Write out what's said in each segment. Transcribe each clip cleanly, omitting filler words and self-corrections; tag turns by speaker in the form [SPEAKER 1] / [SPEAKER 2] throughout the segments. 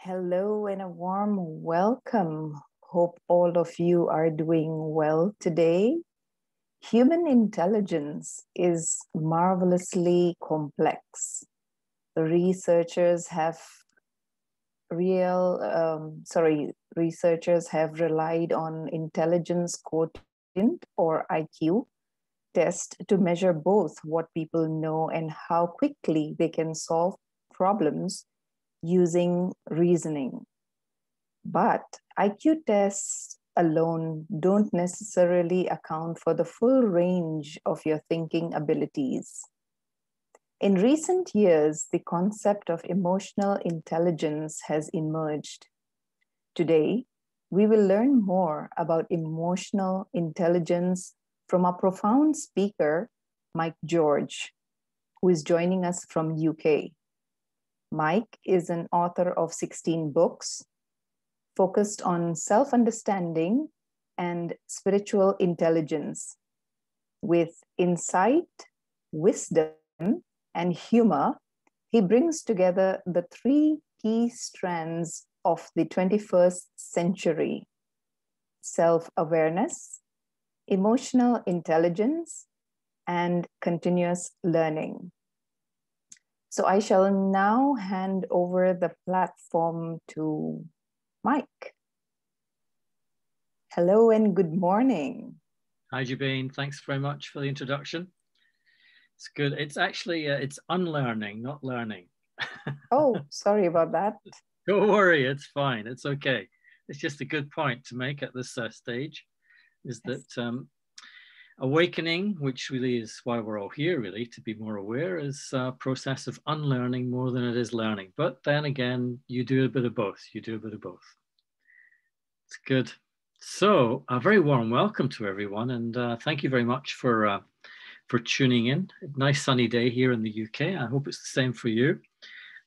[SPEAKER 1] Hello and a warm welcome. Hope all of you are doing well today. Human intelligence is marvelously complex. The researchers have relied on intelligence quotient or IQ test to measure both what people know and how quickly they can solve problems using reasoning. But IQ tests alone don't necessarily account for the full range of your thinking abilities. In recent years, the concept of emotional intelligence has emerged. Today, we will learn more about emotional intelligence from a profound speaker, Mike George, who is joining us from UK. Mike is an author of 16 books focused on self-understanding and spiritual intelligence. With insight, wisdom, and humor, he brings together the three key strands of the 21st century: self-awareness, emotional intelligence, and continuous learning. So I shall now hand over the platform to Mike. Hello and good morning.
[SPEAKER 2] Hi, Jabeen. Thanks very much for the introduction. It's good. It's actually, it's unlearning, not learning.
[SPEAKER 1] Oh, sorry about that.
[SPEAKER 2] Don't worry, it's fine. It's okay. It's just a good point to make at this stage, is that awakening, which really is why we're all here, really, to be more aware, is a process of unlearning more than it is learning. But then again, you do a bit of both. You do a bit of both. It's good. So a very warm welcome to everyone, and thank you very much for tuning in. Nice sunny day here in the UK. I hope it's the same for you.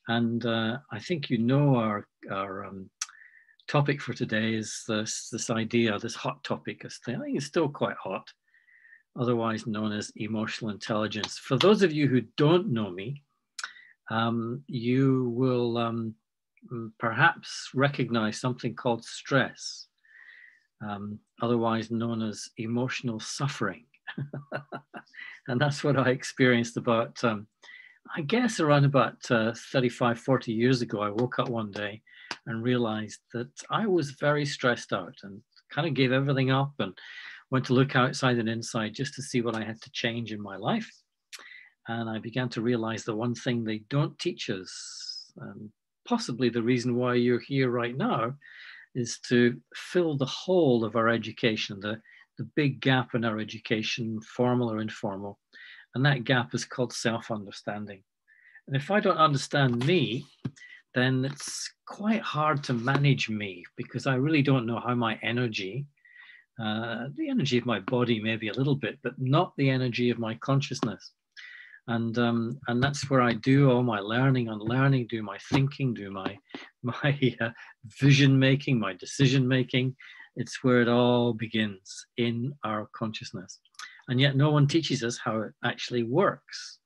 [SPEAKER 2] And I think you know our topic for today is this idea, this hot topic. I think it's still quite hot, otherwise known as emotional intelligence. For those of you who don't know me, you will perhaps recognize something called stress, otherwise known as emotional suffering. And that's what I experienced about, I guess around about 35, 40 years ago. I woke up one day and realized that I was very stressed out and kind of gave everything up and went to look outside and inside just to see what I had to change in my life. And I began to realize the one thing they don't teach us, and possibly the reason why you're here right now, is to fill the whole of our education, the big gap in our education, formal or informal. And that gap is called self-understanding. And if I don't understand me, then it's quite hard to manage me, because I really don't know how my energy, the energy of my body maybe a little bit, but not the energy of my consciousness. And that's where I do all my learning, unlearning, do my thinking, do my vision making, my decision making. It's where it all begins, in our consciousness. And yet no one teaches us how it actually works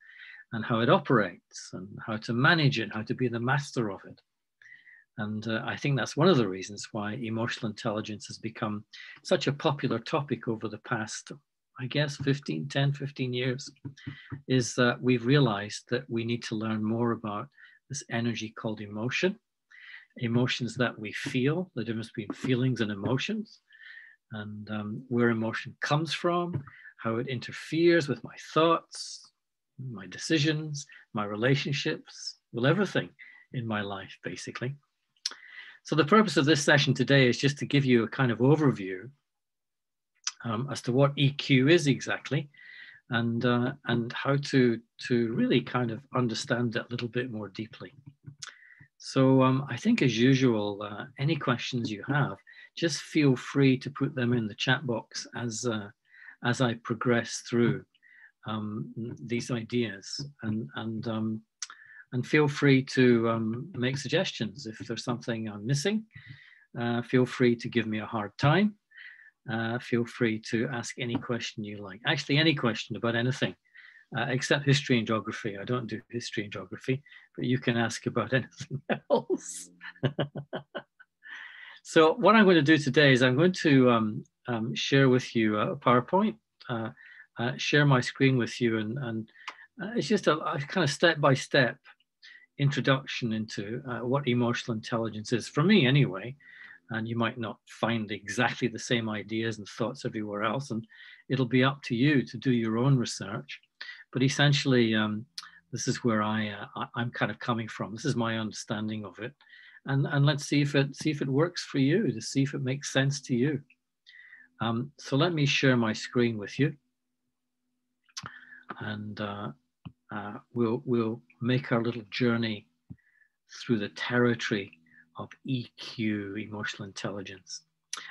[SPEAKER 2] and how it operates and how to manage it, how to be the master of it. And I think that's one of the reasons why emotional intelligence has become such a popular topic over the past, I guess, 10, 15 years, is that we've realized that we need to learn more about this energy called emotion. Emotions that we feel, the difference between feelings and emotions, and where emotion comes from, how it interferes with my thoughts, my decisions, my relationships, well, everything in my life, basically. So the purpose of this session today is just to give you a kind of overview as to what EQ is exactly, and how to really kind of understand it a little bit more deeply. So I think, as usual, any questions you have, just feel free to put them in the chat box as I progress through these ideas, and feel free to make suggestions. If there's something I'm missing, feel free to give me a hard time. Feel free to ask any question you like. Actually, any question about anything. except history and geography. I don't do history and geography, but you can ask about anything else. So what I'm going to do today is I'm going to share with you a PowerPoint, share my screen with you, and it's just a kind of step-by-step introduction into what emotional intelligence is, for me anyway. And you might not find exactly the same ideas and thoughts everywhere else, and it'll be up to you to do your own research. But essentially, this is where I'm kind of coming from. This is my understanding of it, and let's see if it works for you, to see if it makes sense to you. So let me share my screen with you, and we'll make our little journey through the territory of EQ, emotional intelligence.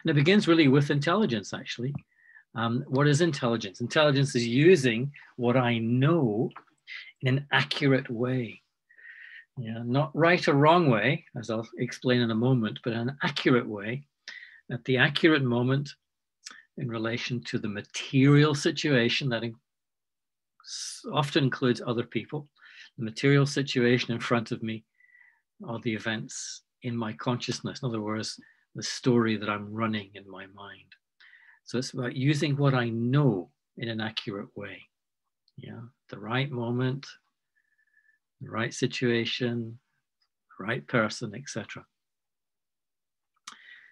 [SPEAKER 2] And it begins really with intelligence, actually. What is intelligence? Intelligence is using what I know in an accurate way. Yeah, not right or wrong way, as I'll explain in a moment, but an accurate way, at the accurate moment in relation to the material situation that often includes other people, the material situation in front of me, or the events in my consciousness. In other words, the story that I'm running in my mind. So it's about using what I know in an accurate way. Yeah, the right moment, the right situation, the right person, etc.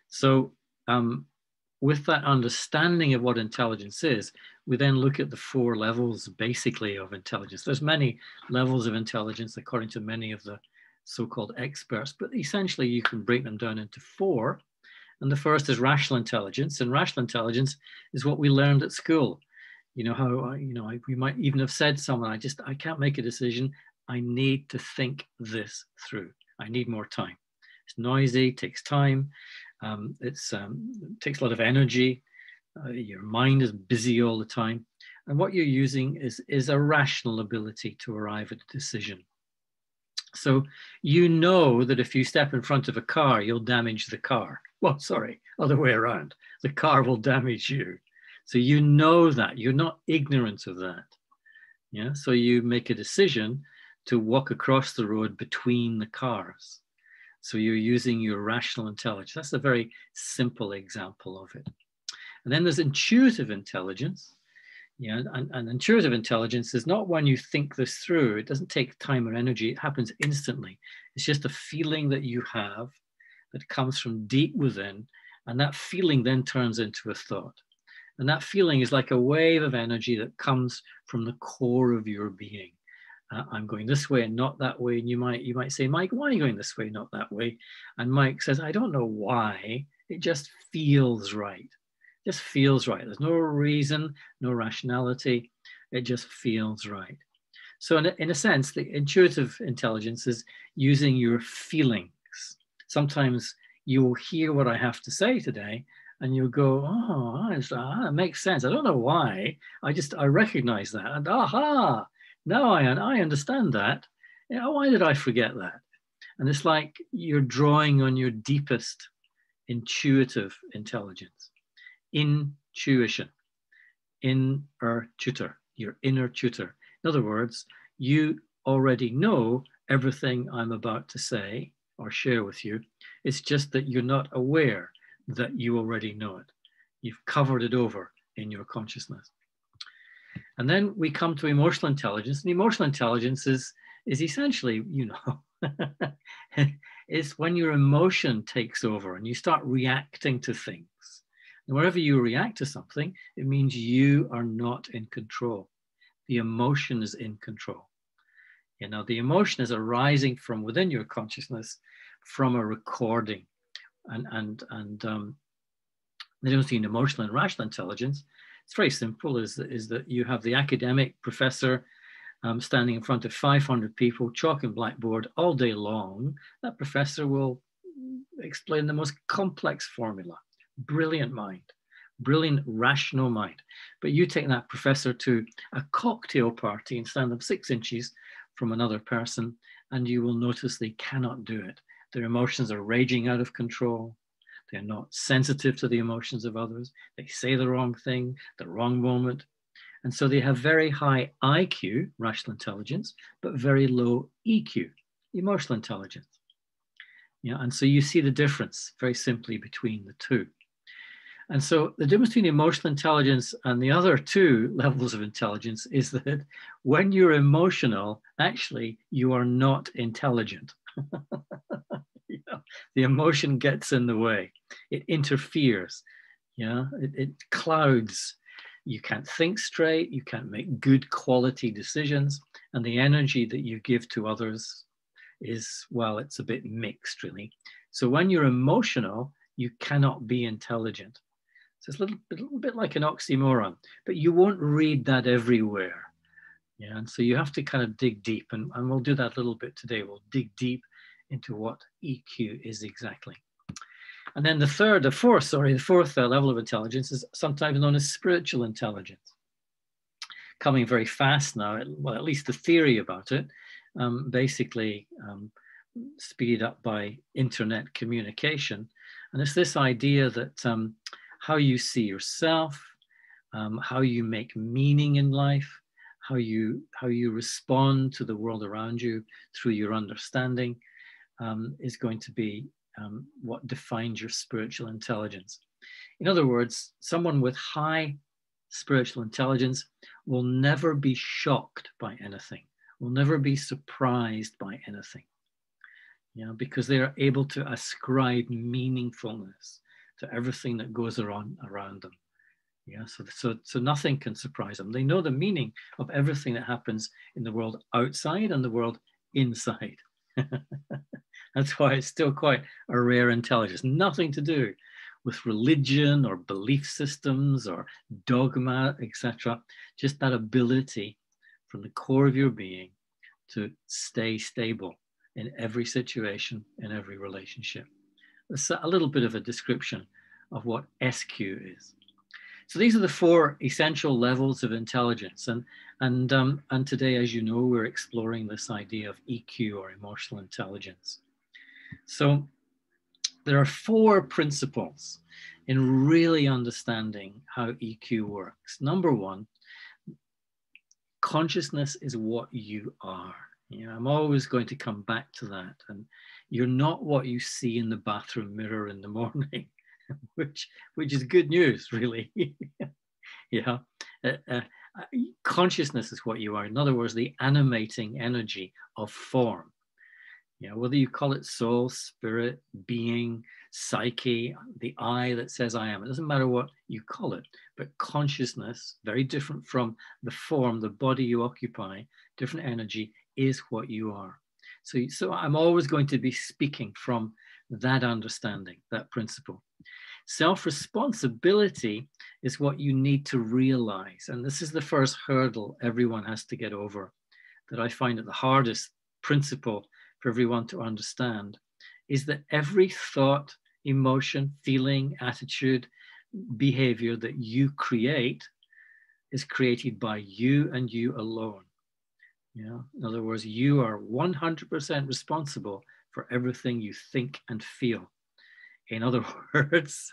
[SPEAKER 2] So with that understanding of what intelligence is, we then look at the 4 levels basically of intelligence. There's many levels of intelligence according to many of the so-called experts, but essentially you can break them down into 4. And the first is rational intelligence, and rational intelligence is what we learned at school. You know how we might even have said someone, I can't make a decision. I need to think this through. I need more time. It's noisy, takes time. It takes a lot of energy. Your mind is busy all the time, and what you're using is a rational ability to arrive at a decision. So you know that if you step in front of a car, you'll damage the car. Well, sorry, other way around. The car will damage you. So you know that. You're not ignorant of that. Yeah. So you make a decision to walk across the road between the cars. So you're using your rational intelligence. That's a very simple example of it. And then there's intuitive intelligence. Yeah, and intuitive intelligence is not when you think this through. It doesn't take time or energy. It happens instantly. It's just a feeling that you have that comes from deep within, and that feeling then turns into a thought. And that feeling is like a wave of energy that comes from the core of your being. I'm going this way and not that way. And you might say, Mike, why are you going this way, not that way? And Mike says, I don't know why. It just feels right. Just feels right. There's no reason, no rationality. It just feels right. So in a sense, the intuitive intelligence is using your feelings. Sometimes you will hear what I have to say today and you'll go, oh, it makes sense. I don't know why. I recognize that. And aha, now I understand that. Why did I forget that? And it's like you're drawing on your deepest intuitive intelligence. Intuition, inner tutor, your inner tutor. In other words, you already know everything I'm about to say or share with you. It's just that you're not aware that you already know it. You've covered it over in your consciousness. And then we come to emotional intelligence. And emotional intelligence is essentially, it's when your emotion takes over and you start reacting to things. And wherever you react to something, it means you are not in control. The emotion is in control. The emotion is arising from within your consciousness from a recording. And the difference between emotional and rational intelligence, it's very simple, is that you have the academic professor standing in front of 500 people, chalk and blackboard all day long. That professor will explain the most complex formula. Brilliant mind, brilliant rational mind. But you take that professor to a cocktail party and stand them 6 inches from another person, and you will notice they cannot do it. Their emotions are raging out of control. They're not sensitive to the emotions of others. They say the wrong thing, the wrong moment. And so they have very high IQ, rational intelligence, but very low EQ, emotional intelligence. Yeah, and so you see the difference very simply between the two. And so the difference between emotional intelligence and the other two levels of intelligence is that when you're emotional, actually, you are not intelligent. You know, the emotion gets in the way. It interferes. Yeah, it clouds. You can't think straight. You can't make good quality decisions. And the energy that you give to others is, well, it's a bit mixed, really. So when you're emotional, you cannot be intelligent. So it's a little bit like an oxymoron, but you won't read that everywhere. Yeah, and so you have to kind of dig deep, and we'll do that a little bit today. We'll dig deep into what EQ is exactly. And then the fourth level of intelligence is sometimes known as spiritual intelligence. Coming very fast now, well, at least the theory about it, basically speeded up by internet communication. And it's this idea that how you see yourself, how you make meaning in life, how you respond to the world around you through your understanding is going to be what defines your spiritual intelligence. In other words, someone with high spiritual intelligence will never be shocked by anything, will never be surprised by anything, because they are able to ascribe meaningfulness to everything that goes around them. Yeah, so nothing can surprise them. They know the meaning of everything that happens in the world outside and the world inside. That's why it's still quite a rare intelligence. Nothing to do with religion or belief systems or dogma, etc. Just that ability from the core of your being to stay stable in every situation, in every relationship. That's a little bit of a description of what SQ is. So these are the four essential levels of intelligence. And today, as you know, we're exploring this idea of EQ, or emotional intelligence. So there are four principles in really understanding how EQ works. Number one, consciousness is what you are. I'm always going to come back to that. And you're not what you see in the bathroom mirror in the morning. which is good news, really. Consciousness is what you are. In other words, the animating energy of form. Whether you call it soul, spirit, being, psyche, the I that says I am, it doesn't matter what you call it, but consciousness, very different from the form, the body you occupy, different energy, is what you are. So I'm always going to be speaking from that understanding, that principle. Self-responsibility is what you need to realize. And this is the first hurdle everyone has to get over, that I find it the hardest principle for everyone to understand, is that every thought, emotion, feeling, attitude, behavior that you create is created by you and you alone. In other words, you are 100% responsible for everything you think and feel. In other words,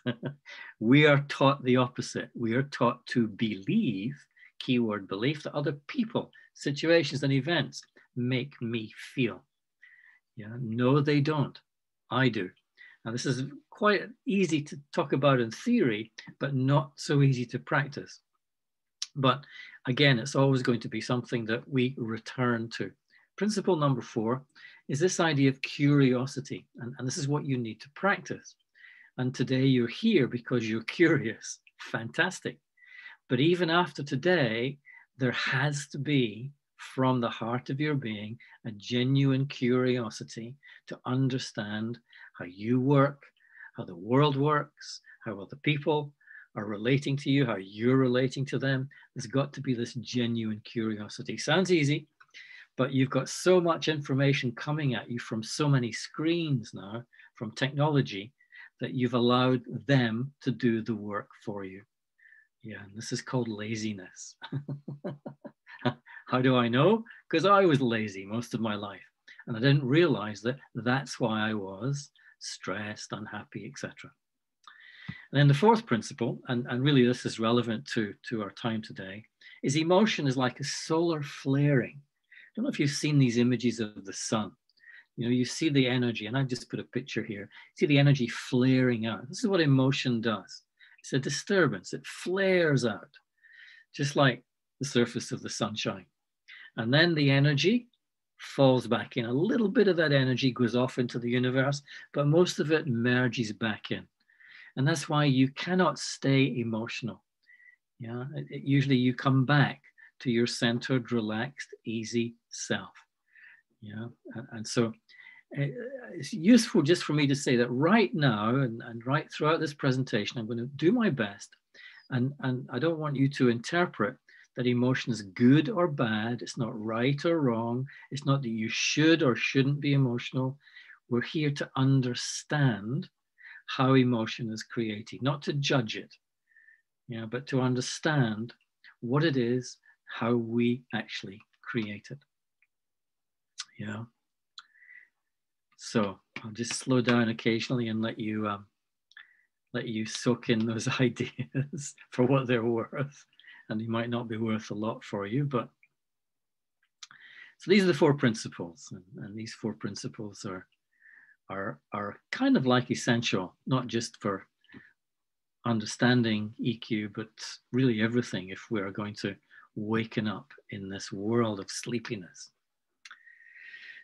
[SPEAKER 2] we are taught the opposite. We are taught to believe, keyword belief, that other people, situations, and events make me feel. No, they don't. I do. Now, this is quite easy to talk about in theory, but not so easy to practice. But again, it's always going to be something that we return to. Principle number 4 is this idea of curiosity. And this is what you need to practice. And today you're here because you're curious. Fantastic. But even after today, there has to be, from the heart of your being, a genuine curiosity to understand how you work, how the world works, how other people are relating to you, how you're relating to them. There's got to be this genuine curiosity. Sounds easy, but you've got so much information coming at you from so many screens now, from technology, that you've allowed them to do the work for you. And this is called laziness. How do I know? Because I was lazy most of my life, and I didn't realize that that's why I was stressed, unhappy, etc. And then the fourth principle, and really this is relevant to our time today, is emotion is like a solar flaring. I don't know if you've seen these images of the sun. You know, you see the energy, and I've just put a picture here. See the energy flaring out. This is what emotion does. It's a disturbance. It flares out, just like the surface of the sunshine. And then the energy falls back in. A little bit of that energy goes off into the universe, but most of it merges back in. And that's why you cannot stay emotional. Yeah, usually you come back to your centered, relaxed, easy self. Yeah, and so it's useful just for me to say that right now and right throughout this presentation, I'm going to do my best. And I don't want you to interpret that emotion is good or bad. It's not right or wrong. It's not that you should or shouldn't be emotional. We're here to understand how emotion is created, not to judge it, but to understand what it is, how we actually create it. Yeah. So I'll just slow down occasionally and let you soak in those ideas for what they're worth. And they might not be worth a lot for you, but so these are the 4 principles, and these 4 principles are kind of like essential, not just for understanding EQ, but really everything if we're going to waken up in this world of sleepiness.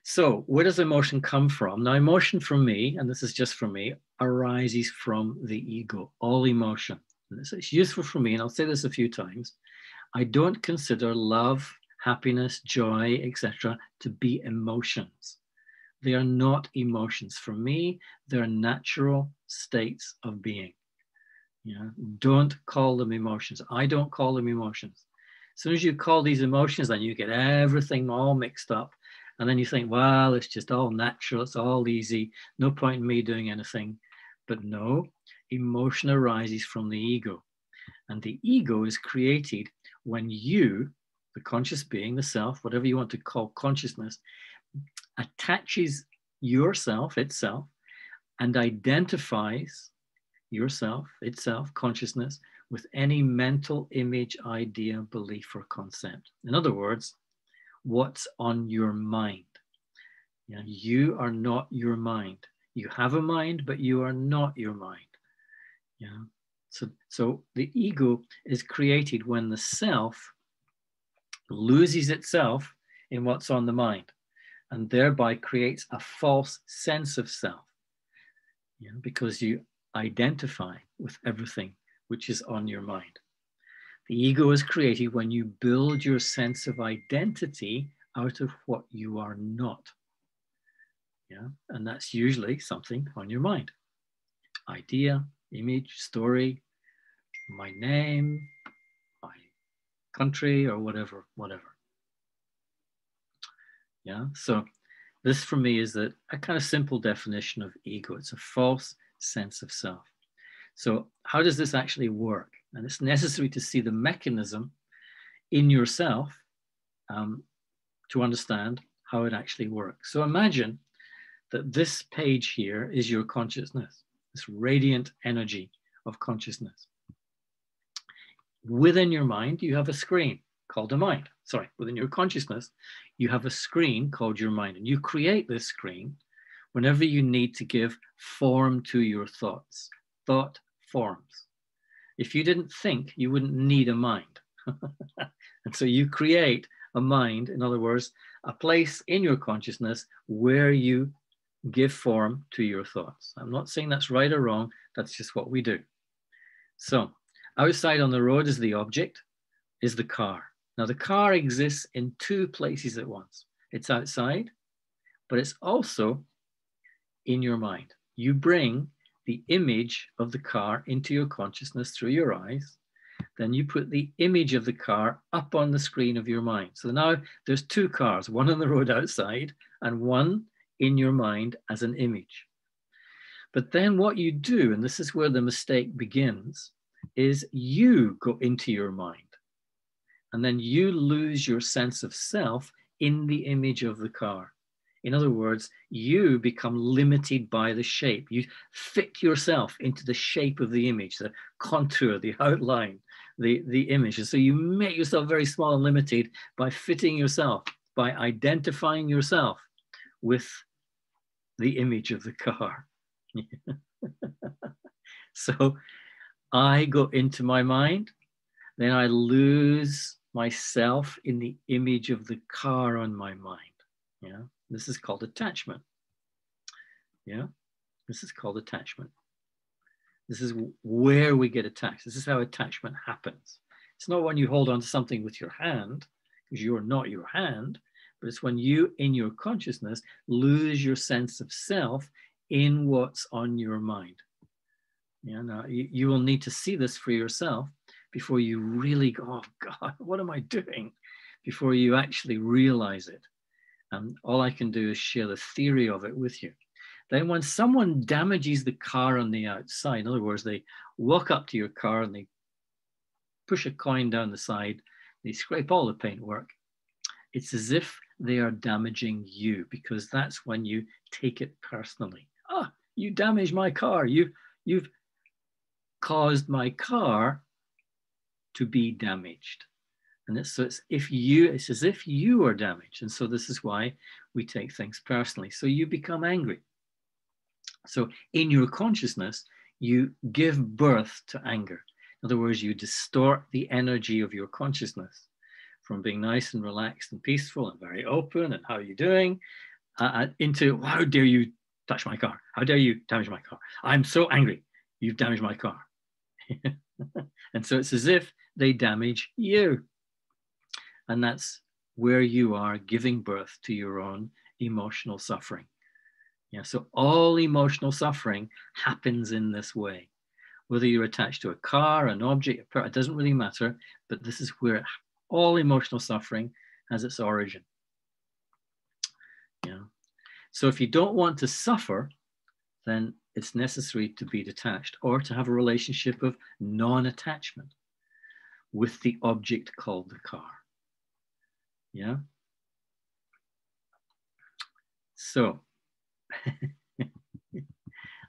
[SPEAKER 2] So where does emotion come from? Now, emotion for me, and this is just for me, arises from the ego, all emotion. And it's useful for me, and I'll say this a few times. I don't consider love, happiness, joy, etc. to be emotions. They are not emotions. For me, they're natural states of being. Don't call them emotions. I don't call them emotions. As soon as you call these emotions, then you get everything all mixed up. And then you think, well, it's just all natural. It's all easy. No point in me doing anything. But no, emotion arises from the ego. And the ego is created when you, the conscious being, the self, whatever you want to call consciousness, attaches yourself, itself, and identifies yourself, itself, consciousness, with any mental image, idea, belief, or concept. In other words, what's on your mind. You are not your mind. You have a mind, but you are not your mind. So the ego is created when the self loses itself in what's on the mind, and thereby creates a false sense of self, because you identify with everything which is on your mind. The ego is created when you build your sense of identity out of what you are not. And that's usually something on your mind. Idea, image, story, my name, my country, or whatever. So this for me is a kind of simple definition of ego. It's a false sense of self. So how does this actually work? And it's necessary to see the mechanism in yourself to understand how it actually works. So imagine that this page here is your consciousness, this radiant energy of consciousness. Within your mind, you have a screen called a mind. Sorry, within your consciousness, you have a screen called your mind. And you create this screen whenever you need to give form to your thoughts. Thought forms. If you didn't think, you wouldn't need a mind. And so you create a mind, in other words, a place in your consciousness where you give form to your thoughts. I'm not saying that's right or wrong. That's just what we do. So outside on the road is the object, is the car. Now the car exists in 2 places at once. It's outside, but it's also in your mind. You bring the image of the car into your consciousness through your eyes. Then you put the image of the car up on the screen of your mind. So now there's 2 cars, one on the road outside and one in your mind as an image. But then what you do, and this is where the mistake begins, is you go into your mind. And then you lose your sense of self in the image of the car. In other words, you become limited by the shape. You fit yourself into the shape of the image, the contour, the outline, the image. And so you make yourself very small and limited by fitting yourself, by identifying yourself with the image of the car. So I go into my mind, then I lose myself in the image of the car on my mind. Yeah, this is called attachment. Yeah, this is called attachment. This is where we get attached. This is how attachment happens. It's not when you hold on to something with your hand, because you're not your hand, but it's when you, in your consciousness, lose your sense of self in what's on your mind. Yeah, now you will need to see this for yourself before you really go, oh God, what am I doing? Before you actually realize it. And all I can do is share the theory of it with you. Then when someone damages the car on the outside, in other words, they walk up to your car and they push a coin down the side, they scrape all the paintwork, it's as if they are damaging you, because that's when you take it personally. Ah, you damaged my car. You've caused my car to be damaged. And it's as if you are damaged. And so this is why we take things personally. So you become angry. So in your consciousness, you give birth to anger. In other words, you distort the energy of your consciousness from being nice and relaxed and peaceful and very open and how are you doing, into how dare you touch my car? How dare you damage my car? I'm so angry. You've damaged my car. And so it's as if they damage you. And that's where you are giving birth to your own emotional suffering. Yeah, so all emotional suffering happens in this way. Whether you're attached to a car, an object, it doesn't really matter, but this is where all emotional suffering has its origin. Yeah. So if you don't want to suffer, then it's necessary to be detached or to have a relationship of non-attachment with the object called the car. Yeah. So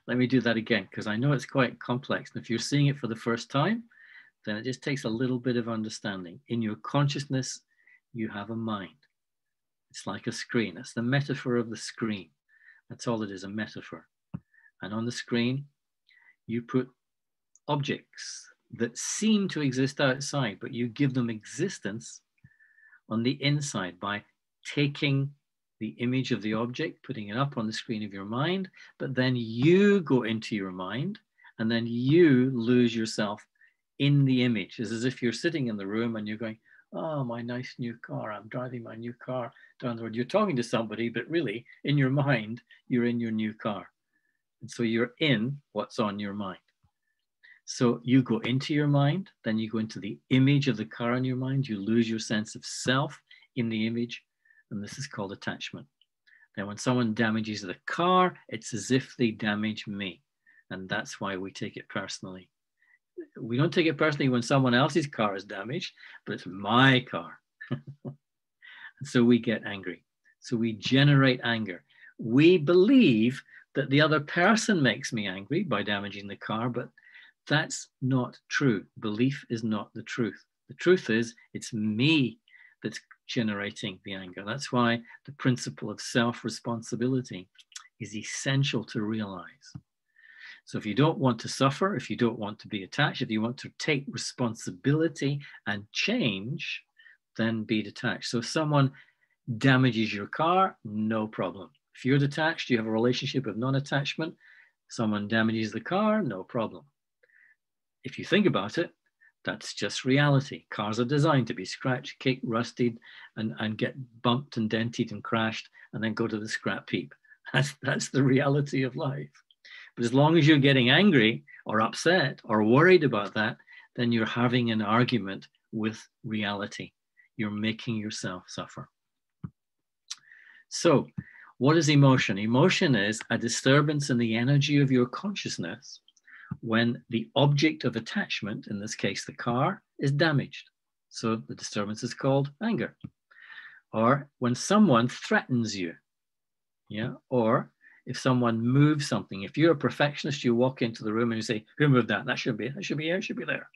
[SPEAKER 2] let me do that again, because I know it's quite complex. And if you're seeing it for the first time, then it just takes a little bit of understanding. In your consciousness, you have a mind. It's like a screen. It's the metaphor of the screen. That's all it is, a metaphor. And on the screen, you put objects that seem to exist outside, but you give them existence on the inside by taking the image of the object, putting it up on the screen of your mind, but then you go into your mind and then you lose yourself in the image. It's as if you're sitting in the room and you're going, oh, my nice new car, I'm driving my new car down the road. You're talking to somebody, but really in your mind, you're in your new car. And so you're in what's on your mind. So you go into your mind, then you go into the image of the car in your mind, you lose your sense of self in the image, and this is called attachment. Then when someone damages the car, it's as if they damage me, and that's why we take it personally. We don't take it personally when someone else's car is damaged, but it's my car. And so we get angry. So we generate anger. We believe that the other person makes me angry by damaging the car, but that's not true. Belief is not the truth. The truth is it's me that's generating the anger. That's why the principle of self-responsibility is essential to realize. So if you don't want to suffer, if you don't want to be attached, if you want to take responsibility and change, then be detached. So if someone damages your car, no problem. If you're detached, you have a relationship of non-attachment, someone damages the car, no problem. If you think about it, that's just reality. Cars are designed to be scratched, kicked, rusted, and get bumped and dented and crashed, and then go to the scrap heap. That's the reality of life. But as long as you're getting angry or upset or worried about that, then you're having an argument with reality. You're making yourself suffer. So what is emotion? Emotion is a disturbance in the energy of your consciousness when the object of attachment, in this case the car, is damaged. So the disturbance is called anger. Or when someone threatens you, yeah, or if someone moves something. If you're a perfectionist, you walk into the room and you say, who moved that? That should be here, it should be there.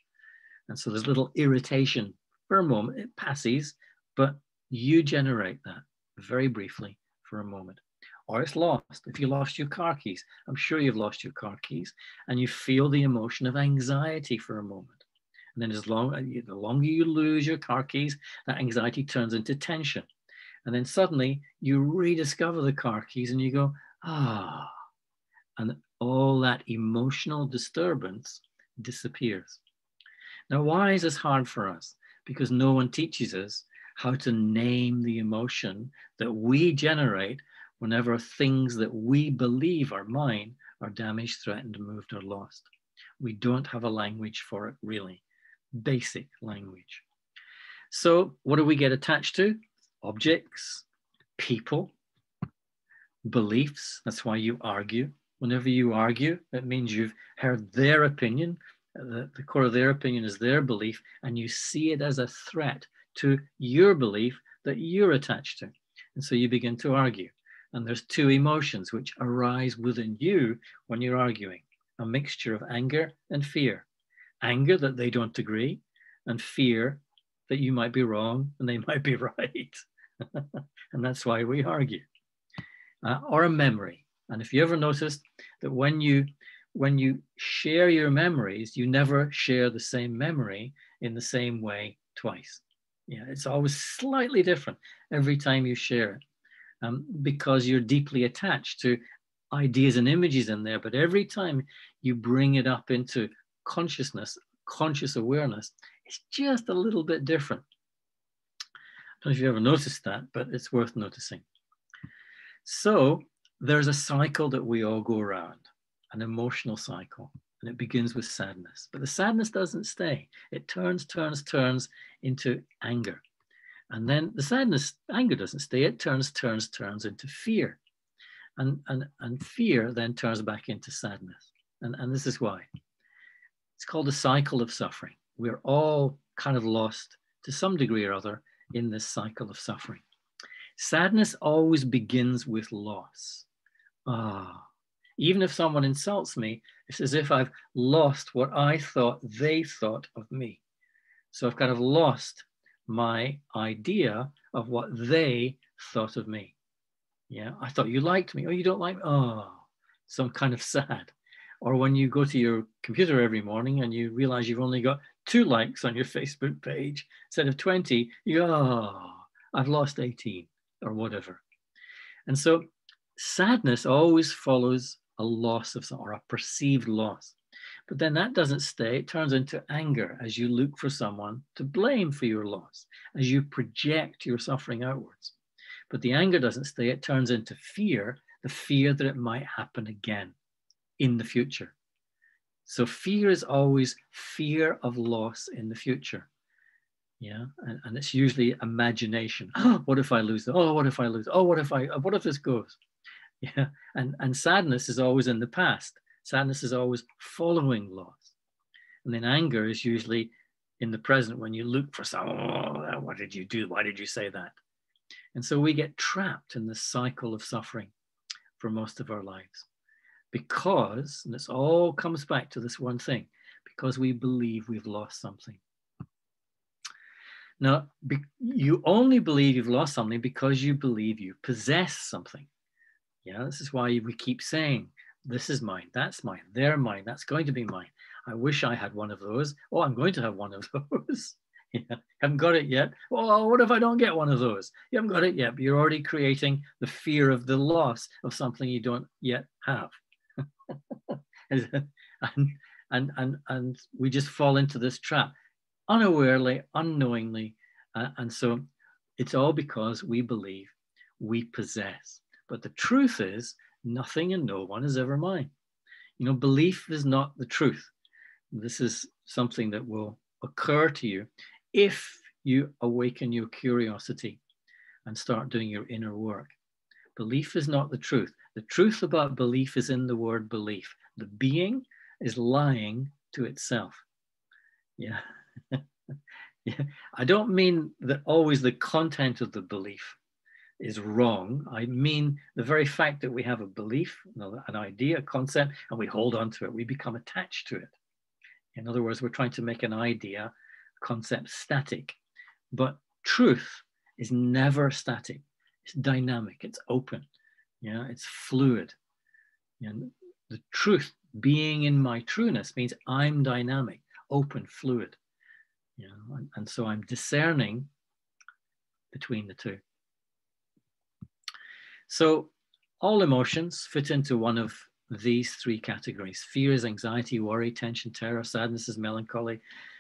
[SPEAKER 2] And so there's little irritation for a moment. It passes, but you generate that very briefly for a moment. Or it's lost. If you lost your car keys, I'm sure you've lost your car keys, and you feel the emotion of anxiety for a moment. And then the longer you lose your car keys, that anxiety turns into tension. And then suddenly you rediscover the car keys and you go, ah, and all that emotional disturbance disappears. Now, why is this hard for us? Because no one teaches us how to name the emotion that we generate whenever things that we believe are mine are damaged, threatened, moved, or lost. We don't have a language for it, really. Basic language. So what do we get attached to? Objects, people, beliefs. That's why you argue. Whenever you argue, it means you've heard their opinion. The core of their opinion is their belief, and you see it as a threat to your belief that you're attached to. And so you begin to argue. And there's two emotions which arise within you when you're arguing, a mixture of anger and fear. Anger that they don't agree, and fear that you might be wrong and they might be right. And that's why we argue. Or a memory. And if you ever noticed that when you share your memories, you never share the same memory in the same way twice. Yeah, it's always slightly different every time you share it. Because you're deeply attached to ideas and images in there. But every time you bring it up into consciousness, conscious awareness, it's just a little bit different. I don't know if you've ever noticed that, but it's worth noticing. So there's a cycle that we all go around, an emotional cycle, and it begins with sadness. But the sadness doesn't stay. It turns into anger. And then the anger doesn't stay. It turns into fear. And fear then turns back into sadness. And this is why. It's called a cycle of suffering. We're all kind of lost to some degree or other in this cycle of suffering. Sadness always begins with loss. Even if someone insults me, it's as if I've lost what I thought they thought of me. So I've kind of lost my idea of what they thought of me. Yeah, I thought you liked me. Oh, you don't like me? Oh, so I'm kind of sad. Or when you go to your computer every morning and you realize you've only got 2 likes on your Facebook page instead of 20, you go, oh, I've lost 18 or whatever. And so sadness always follows a loss of some, or a perceived loss. But then that doesn't stay. It turns into anger as you look for someone to blame for your loss, as you project your suffering outwards. But the anger doesn't stay. It turns into fear, the fear that it might happen again in the future. So fear is always fear of loss in the future. Yeah, and it's usually imagination. Oh, what if I lose? Oh, what if I lose? Oh, what if this goes? Yeah, and sadness is always in the past. Sadness is always following loss. And then anger is usually in the present when you look for someone. Oh, what did you do? Why did you say that? And so we get trapped in this cycle of suffering for most of our lives because, and this all comes back to this one thing, because we believe we've lost something. Now, you only believe you've lost something because you believe you possess something. Yeah, this is why we keep saying, this is mine, that's mine, they're mine, that's going to be mine. I wish I had one of those. Oh, I'm going to have one of those. Yeah, haven't got it yet. Oh, what if I don't get one of those? You haven't got it yet, but you're already creating the fear of the loss of something you don't yet have. and we just fall into this trap unawarely, unknowingly. And so it's all because we believe we possess. But the truth is, nothing and no one is ever mine. You know, belief is not the truth. This is something that will occur to you if you awaken your curiosity and start doing your inner work. Belief is not the truth. The truth about belief is in the word belief. The being is lying to itself. Yeah. Yeah. I don't mean that always the content of the belief is wrong. I mean the very fact that we have a belief, an idea, a concept, and we hold on to it. We become attached to it. In other words, we're trying to make an idea, concept static, but truth is never static. It's dynamic, it's open, it's fluid. The truth, being in my trueness, means I'm dynamic, open, fluid. And so I'm discerning between the two. So all emotions fit into one of these three categories: fear is anxiety, worry, tension, terror; sadness is melancholy,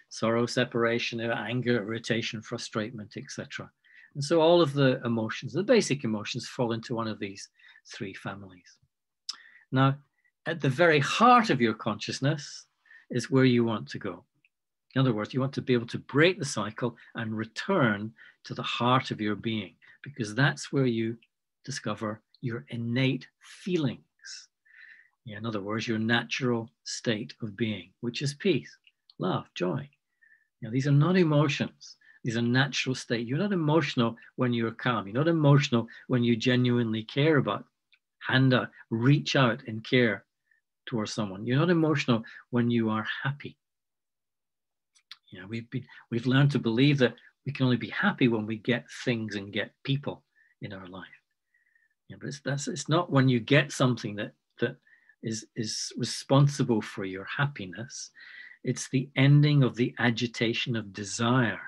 [SPEAKER 2] sorrow, separation, anger, irritation, frustration, etc. And so all of the emotions, the basic emotions, fall into one of these three families. Now, at the very heart of your consciousness is where you want to go. In other words, you want to be able to break the cycle and return to the heart of your being, because that's where you discover your innate feelings. In other words, your natural state of being, which is peace, love, joy. These are not emotions. These are natural state. You're not emotional when you're calm. You're not emotional when you genuinely care about, reach out in care towards someone. You're not emotional when you are happy. We've learned to believe that we can only be happy when we get things and get people in our life. But it's not when you get something that is responsible for your happiness. It's the ending of the agitation of desire.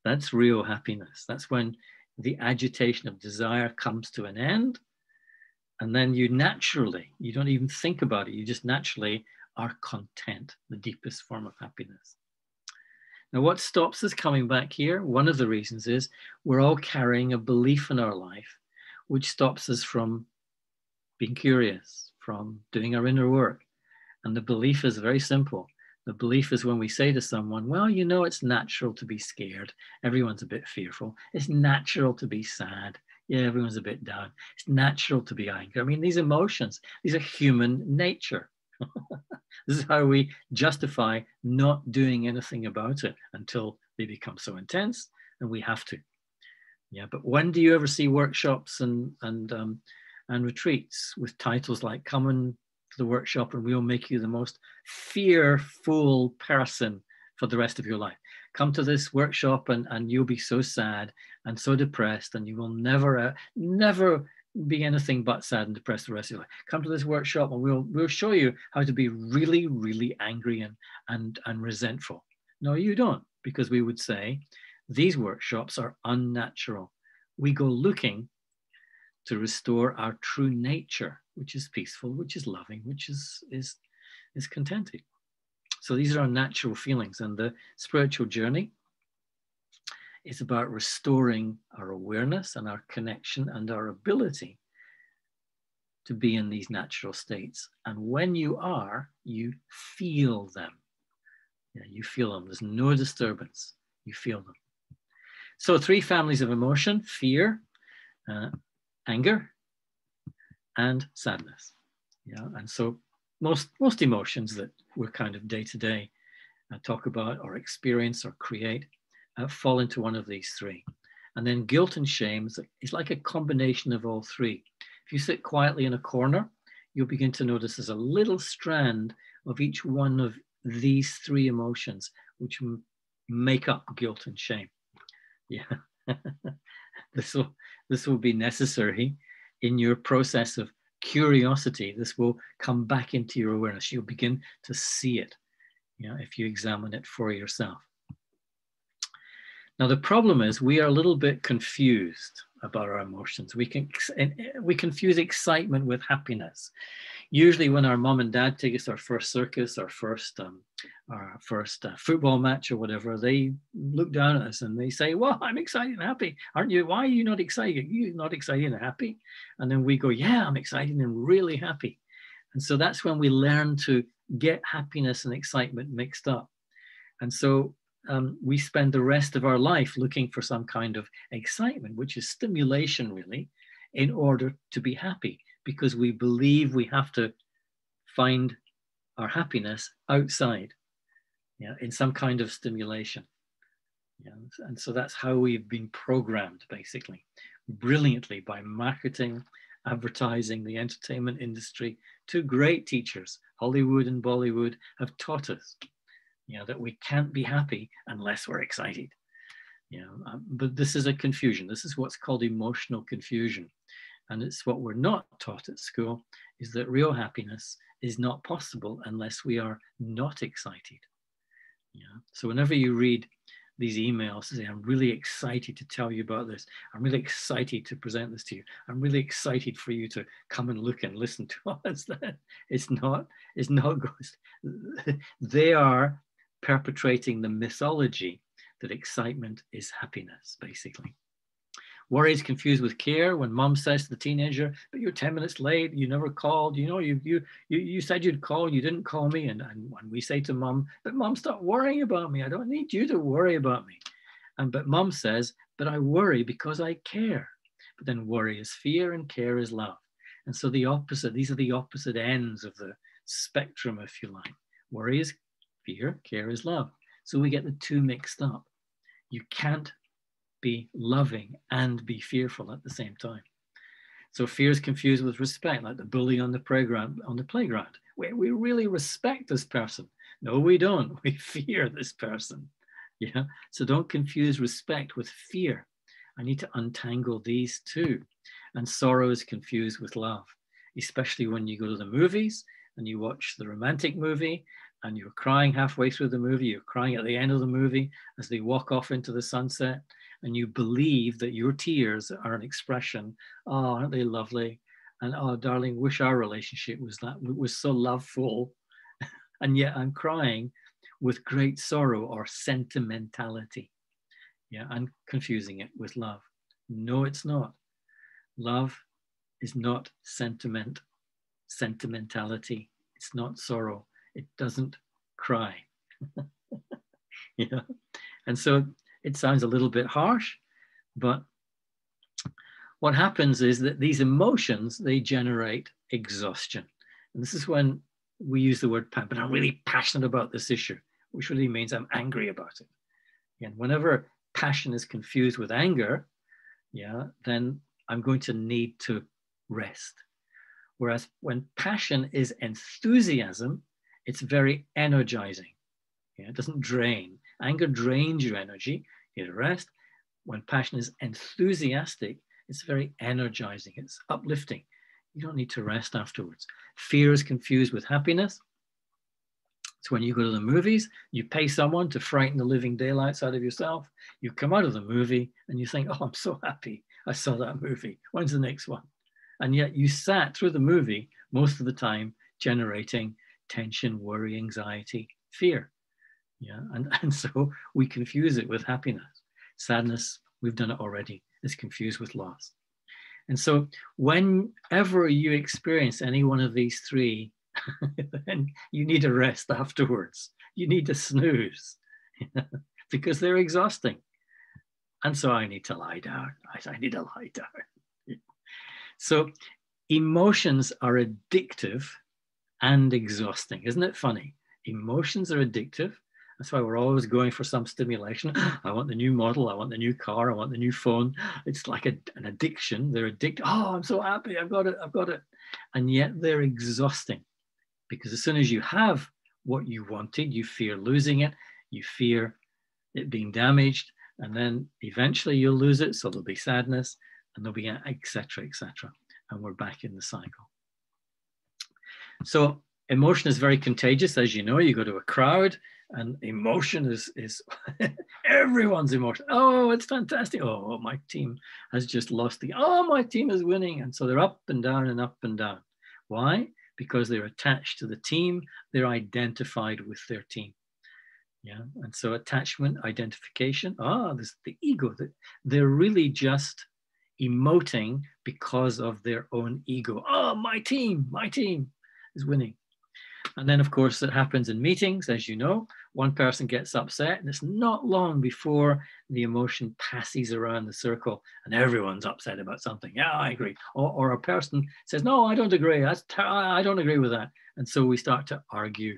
[SPEAKER 2] That's real happiness. That's when the agitation of desire comes to an end. And then you don't even think about it. You just naturally are content, the deepest form of happiness. Now, what stops us coming back here? One of the reasons is we're all carrying a belief in our life, which stops us from being curious, from doing our inner work. And the belief is very simple. The belief is when we say to someone, well, it's natural to be scared. Everyone's a bit fearful. It's natural to be sad. Yeah, everyone's a bit down. It's natural to be angry. I mean, these emotions, these are human nature. This is how we justify not doing anything about it until they become so intense and we have to. But when do you ever see workshops and retreats with titles like "Come to the workshop and we'll make you the most fearful person for the rest of your life"? Come to this workshop and you'll be so sad and so depressed and you will never be anything but sad and depressed the rest of your life. Come to this workshop and we'll show you how to be really, really angry and resentful. No, you don't, because we would say these workshops are unnatural. We go looking to restore our true nature, which is peaceful, which is loving, which is contented. So these are our natural feelings, and the spiritual journey is about restoring our awareness and our connection and our ability to be in these natural states. And when you are, you feel them. You feel them. There's no disturbance. You feel them. So 3 families of emotion: fear, anger, and sadness. And so most emotions that we're kind of day to day talk about or experience or create fall into one of these 3. And then guilt and shame is like a combination of all 3. If you sit quietly in a corner, you'll begin to notice there's a little strand of each one of these 3 emotions, which make up guilt and shame. This will be necessary in your process of curiosity. This will come back into your awareness. You'll begin to see it, if you examine it for yourself. Now, the problem is we are a little bit confused about our emotions. We confuse excitement with happiness. Usually when our mom and dad take us to our first circus, our first football match or whatever, they look down at us and they say, well, I'm excited and happy. Aren't you? Why are you not excited? You're not excited and happy? And then we go, yeah, I'm excited and really happy. And so that's when we learn to get happiness and excitement mixed up. And so we spend the rest of our life looking for some kind of excitement, which is stimulation really, in order to be happy, because we believe we have to find our happiness outside, in some kind of stimulation. And so that's how we've been programmed, basically, brilliantly by marketing advertising, the entertainment industry, two great teachers, Hollywood and Bollywood, have taught us, that we can't be happy unless we're excited. But this is a confusion. This is what's called emotional confusion. And it's what we're not taught at school, is that real happiness is not possible unless we are not excited. So whenever you read these emails, say, I'm really excited to tell you about this. I'm really excited to present this to you. I'm really excited for you to come and look and listen to us. It's not good. They are perpetrating the mythology that excitement is happiness, basically. Worry is confused with care. When mom says to the teenager, but you're 10 minutes late, you never called, you said you'd call, you didn't call me. And when we say to mom, but mom, stop worrying about me. I don't need you to worry about me. But mom says, but I worry because I care. But then worry is fear and care is love. And so these are the opposite ends of the spectrum, if you like. Worry is fear, care is love. So we get the two mixed up. You can't be loving and be fearful at the same time. So fear is confused with respect, like the bully on the playground. We really respect this person. No, we don't. We fear this person. Yeah. So don't confuse respect with fear. I need to untangle these two. And sorrow is confused with love, especially when you go to the movies and you watch the romantic movie and you're crying halfway through the movie, you're crying at the end of the movie as they walk off into the sunset, and you believe that your tears are an expression, oh, aren't they lovely? And oh, darling, wish our relationship was so loveful. And yet I'm crying with great sorrow or sentimentality. Yeah, I'm confusing it with love. No, it's not. Love is not sentimentality. It's not sorrow. It doesn't cry. Yeah. And so it sounds a little bit harsh, but what happens is that these emotions, they generate exhaustion. And this is when we use the word, but I'm really passionate about this issue, which really means I'm angry about it. And whenever passion is confused with anger, then I'm going to need to rest. Whereas when passion is enthusiasm, it's very energizing. It doesn't drain. Anger drains your energy. You need to rest. When passion is enthusiastic, it's very energizing. It's uplifting. You don't need to rest afterwards. Fear is confused with happiness. It's when you go to the movies, you pay someone to frighten the living daylights out of yourself. You come out of the movie and you think, oh, I'm so happy I saw that movie. When's the next one? And yet you sat through the movie most of the time generating tension, worry, anxiety, fear. Yeah, and so we confuse it with happiness. Sadness, we've done it already, is confused with loss. And so whenever you experience any one of these three, then you need a rest afterwards. You need to snooze because they're exhausting. And so I need to lie down. I need to lie down. So emotions are addictive and exhausting. Isn't it funny? Emotions are addictive. That's why we're always going for some stimulation. I want the new model. I want the new car. I want the new phone. It's like an addiction. They're addicted. Oh, I'm so happy. I've got it. I've got it. And yet they're exhausting because as soon as you have what you wanted, you fear losing it. You fear it being damaged. And then eventually you'll lose it. So there'll be sadness and there'll be et cetera, et cetera. And we're back in the cycle. So emotion is very contagious. As you know, you go to a crowd and emotion is everyone's emotion. Oh, it's fantastic. Oh, my team has just lost my team is winning. And so they're up and down and up and down. Why? Because they're attached to the team. They're identified with their team. Yeah. And so attachment, identification, there's the ego. They're really just emoting because of their own ego. Oh, my team is winning. And then, of course, it happens in meetings, as you know. One person gets upset, and it's not long before the emotion passes around the circle, and everyone's upset about something. Yeah, I agree. Or a person says, no, I don't agree. I don't agree with that. And so we start to argue.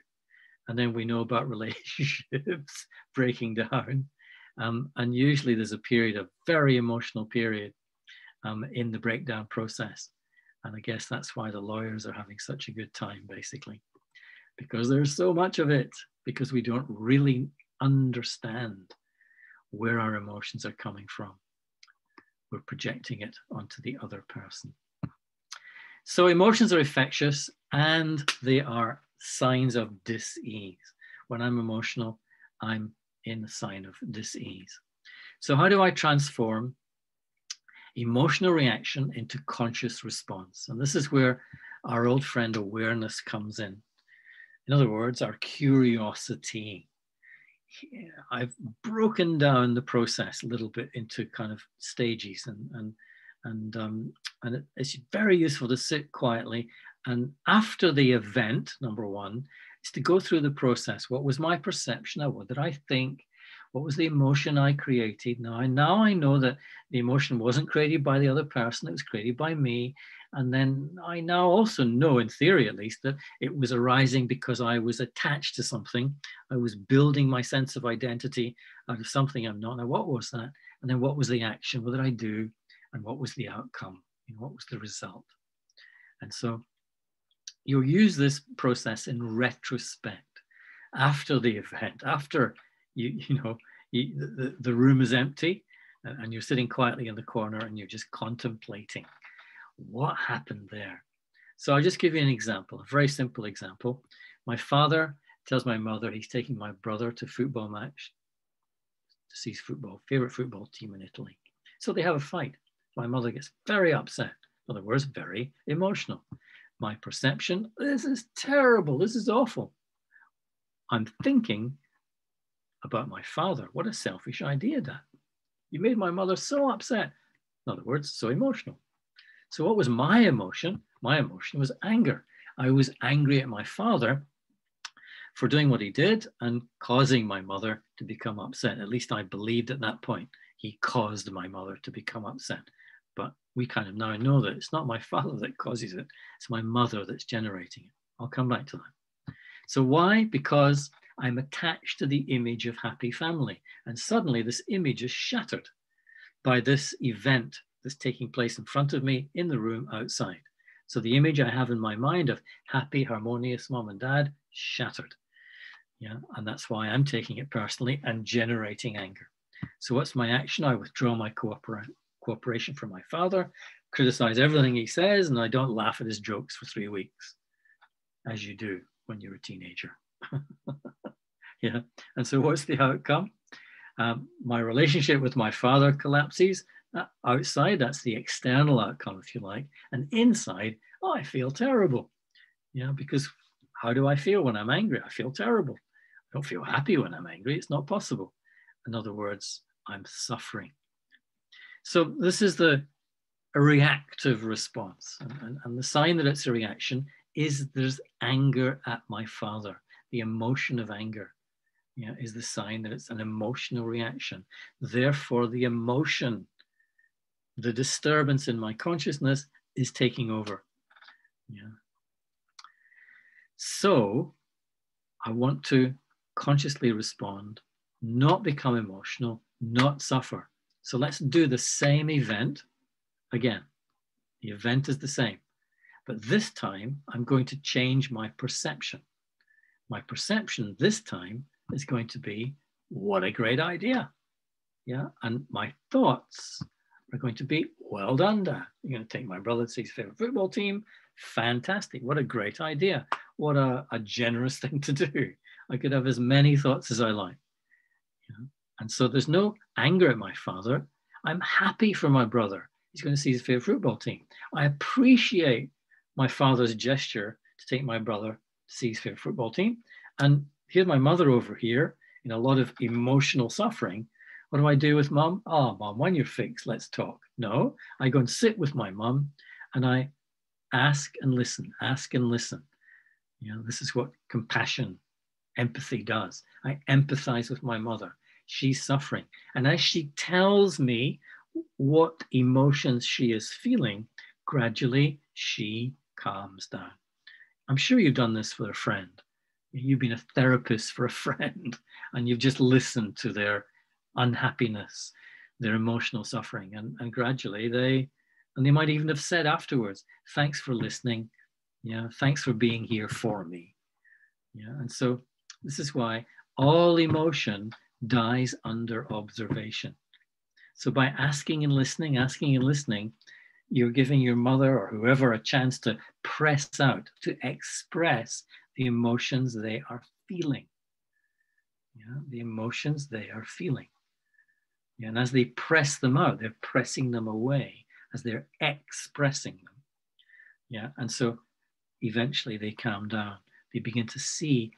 [SPEAKER 2] And then we know about relationships breaking down. And usually there's a period, a very emotional period in the breakdown process. And I guess that's why the lawyers are having such a good time, basically, because there's so much of it, because we don't really understand where our emotions are coming from. We're projecting it onto the other person. So emotions are infectious and they are signs of dis-ease. When I'm emotional, I'm in a sign of dis-ease. So how do I transform emotional reaction into conscious response? And this is where our old friend awareness comes in. In other words, our curiosity. I've broken down the process a little bit into kind of stages, and it's very useful to sit quietly. And after the event, number one, is to go through the process. What was my perception? What did I think? What was the emotion I created? Now I know that the emotion wasn't created by the other person, it was created by me. And then I now also know, in theory at least, that it was arising because I was attached to something. I was building my sense of identity out of something I'm not. Now, what was that? And then what was the action? What did I do? And what was the outcome? What was the result? And so you'll use this process in retrospect after the event, after the room is empty and you're sitting quietly in the corner and you're just contemplating what happened there. So I'll just give you an example, a very simple example. My father tells my mother he's taking my brother to football match to see his favorite football team in Italy. So they have a fight. My mother gets very upset. In other words, very emotional. My perception, this is terrible. This is awful. I'm thinking about my father. What a selfish idea, Dad. You made my mother so upset. In other words, so emotional. So what was my emotion? My emotion was anger. I was angry at my father for doing what he did and causing my mother to become upset. At least I believed at that point he caused my mother to become upset. But we kind of now know that it's not my father that causes it. It's my mother that's generating it. I'll come back to that. So why? Because I'm attached to the image of happy family. And suddenly this image is shattered by this event that's taking place in front of me in the room outside. So the image I have in my mind of happy, harmonious mom and dad, shattered. Yeah, and that's why I'm taking it personally and generating anger. So what's my action? I withdraw my cooperation from my father, criticize everything he says, and I don't laugh at his jokes for 3 weeks, as you do when you're a teenager. Yeah, and so what's the outcome? My relationship with my father collapses. Outside, that's the external outcome, if you like. And inside, I feel terrible. Yeah, because how do I feel when I'm angry? I feel terrible. I don't feel happy when I'm angry. It's not possible. In other words, I'm suffering. So this is a reactive response. And the sign that it's a reaction is there's anger at my father. The emotion of anger, is the sign that it's an emotional reaction. Therefore, the emotion, the disturbance in my consciousness is taking over. Yeah. So I want to consciously respond, not become emotional, not suffer. So let's do the same event again. The event is the same, but this time I'm going to change my perception. My perception this time is going to be, what a great idea. Yeah. And my thoughts are going to be, well done, Dad. You're going to take my brother to his favorite football team. Fantastic. What a great idea. What a generous thing to do. I could have as many thoughts as I like. Yeah. And so there's no anger at my father. I'm happy for my brother. He's going to see his favorite football team. I appreciate my father's gesture to take my brother to see his favorite football team. And here's my mother over here in a lot of emotional suffering. What do I do with mom? Oh, mom, when you're fixed, let's talk. No, I go and sit with my mom and I ask and listen, ask and listen. This is what compassion, empathy does. I empathize with my mother. She's suffering. And as she tells me what emotions she is feeling, gradually she calms down. I'm sure you've done this for a friend. You've been a therapist for a friend and you've just listened to their unhappiness, their emotional suffering, and gradually And they might even have said afterwards, thanks for listening. Yeah, thanks for being here for me. Yeah, and so this is why all emotion dies under observation. So by asking and listening, you're giving your mother or whoever a chance to press out, to express the emotions they are feeling. Yeah, the emotions they are feeling. Yeah, and as they press them out, they're pressing them away as they're expressing them. Yeah, and so eventually they calm down. They begin to see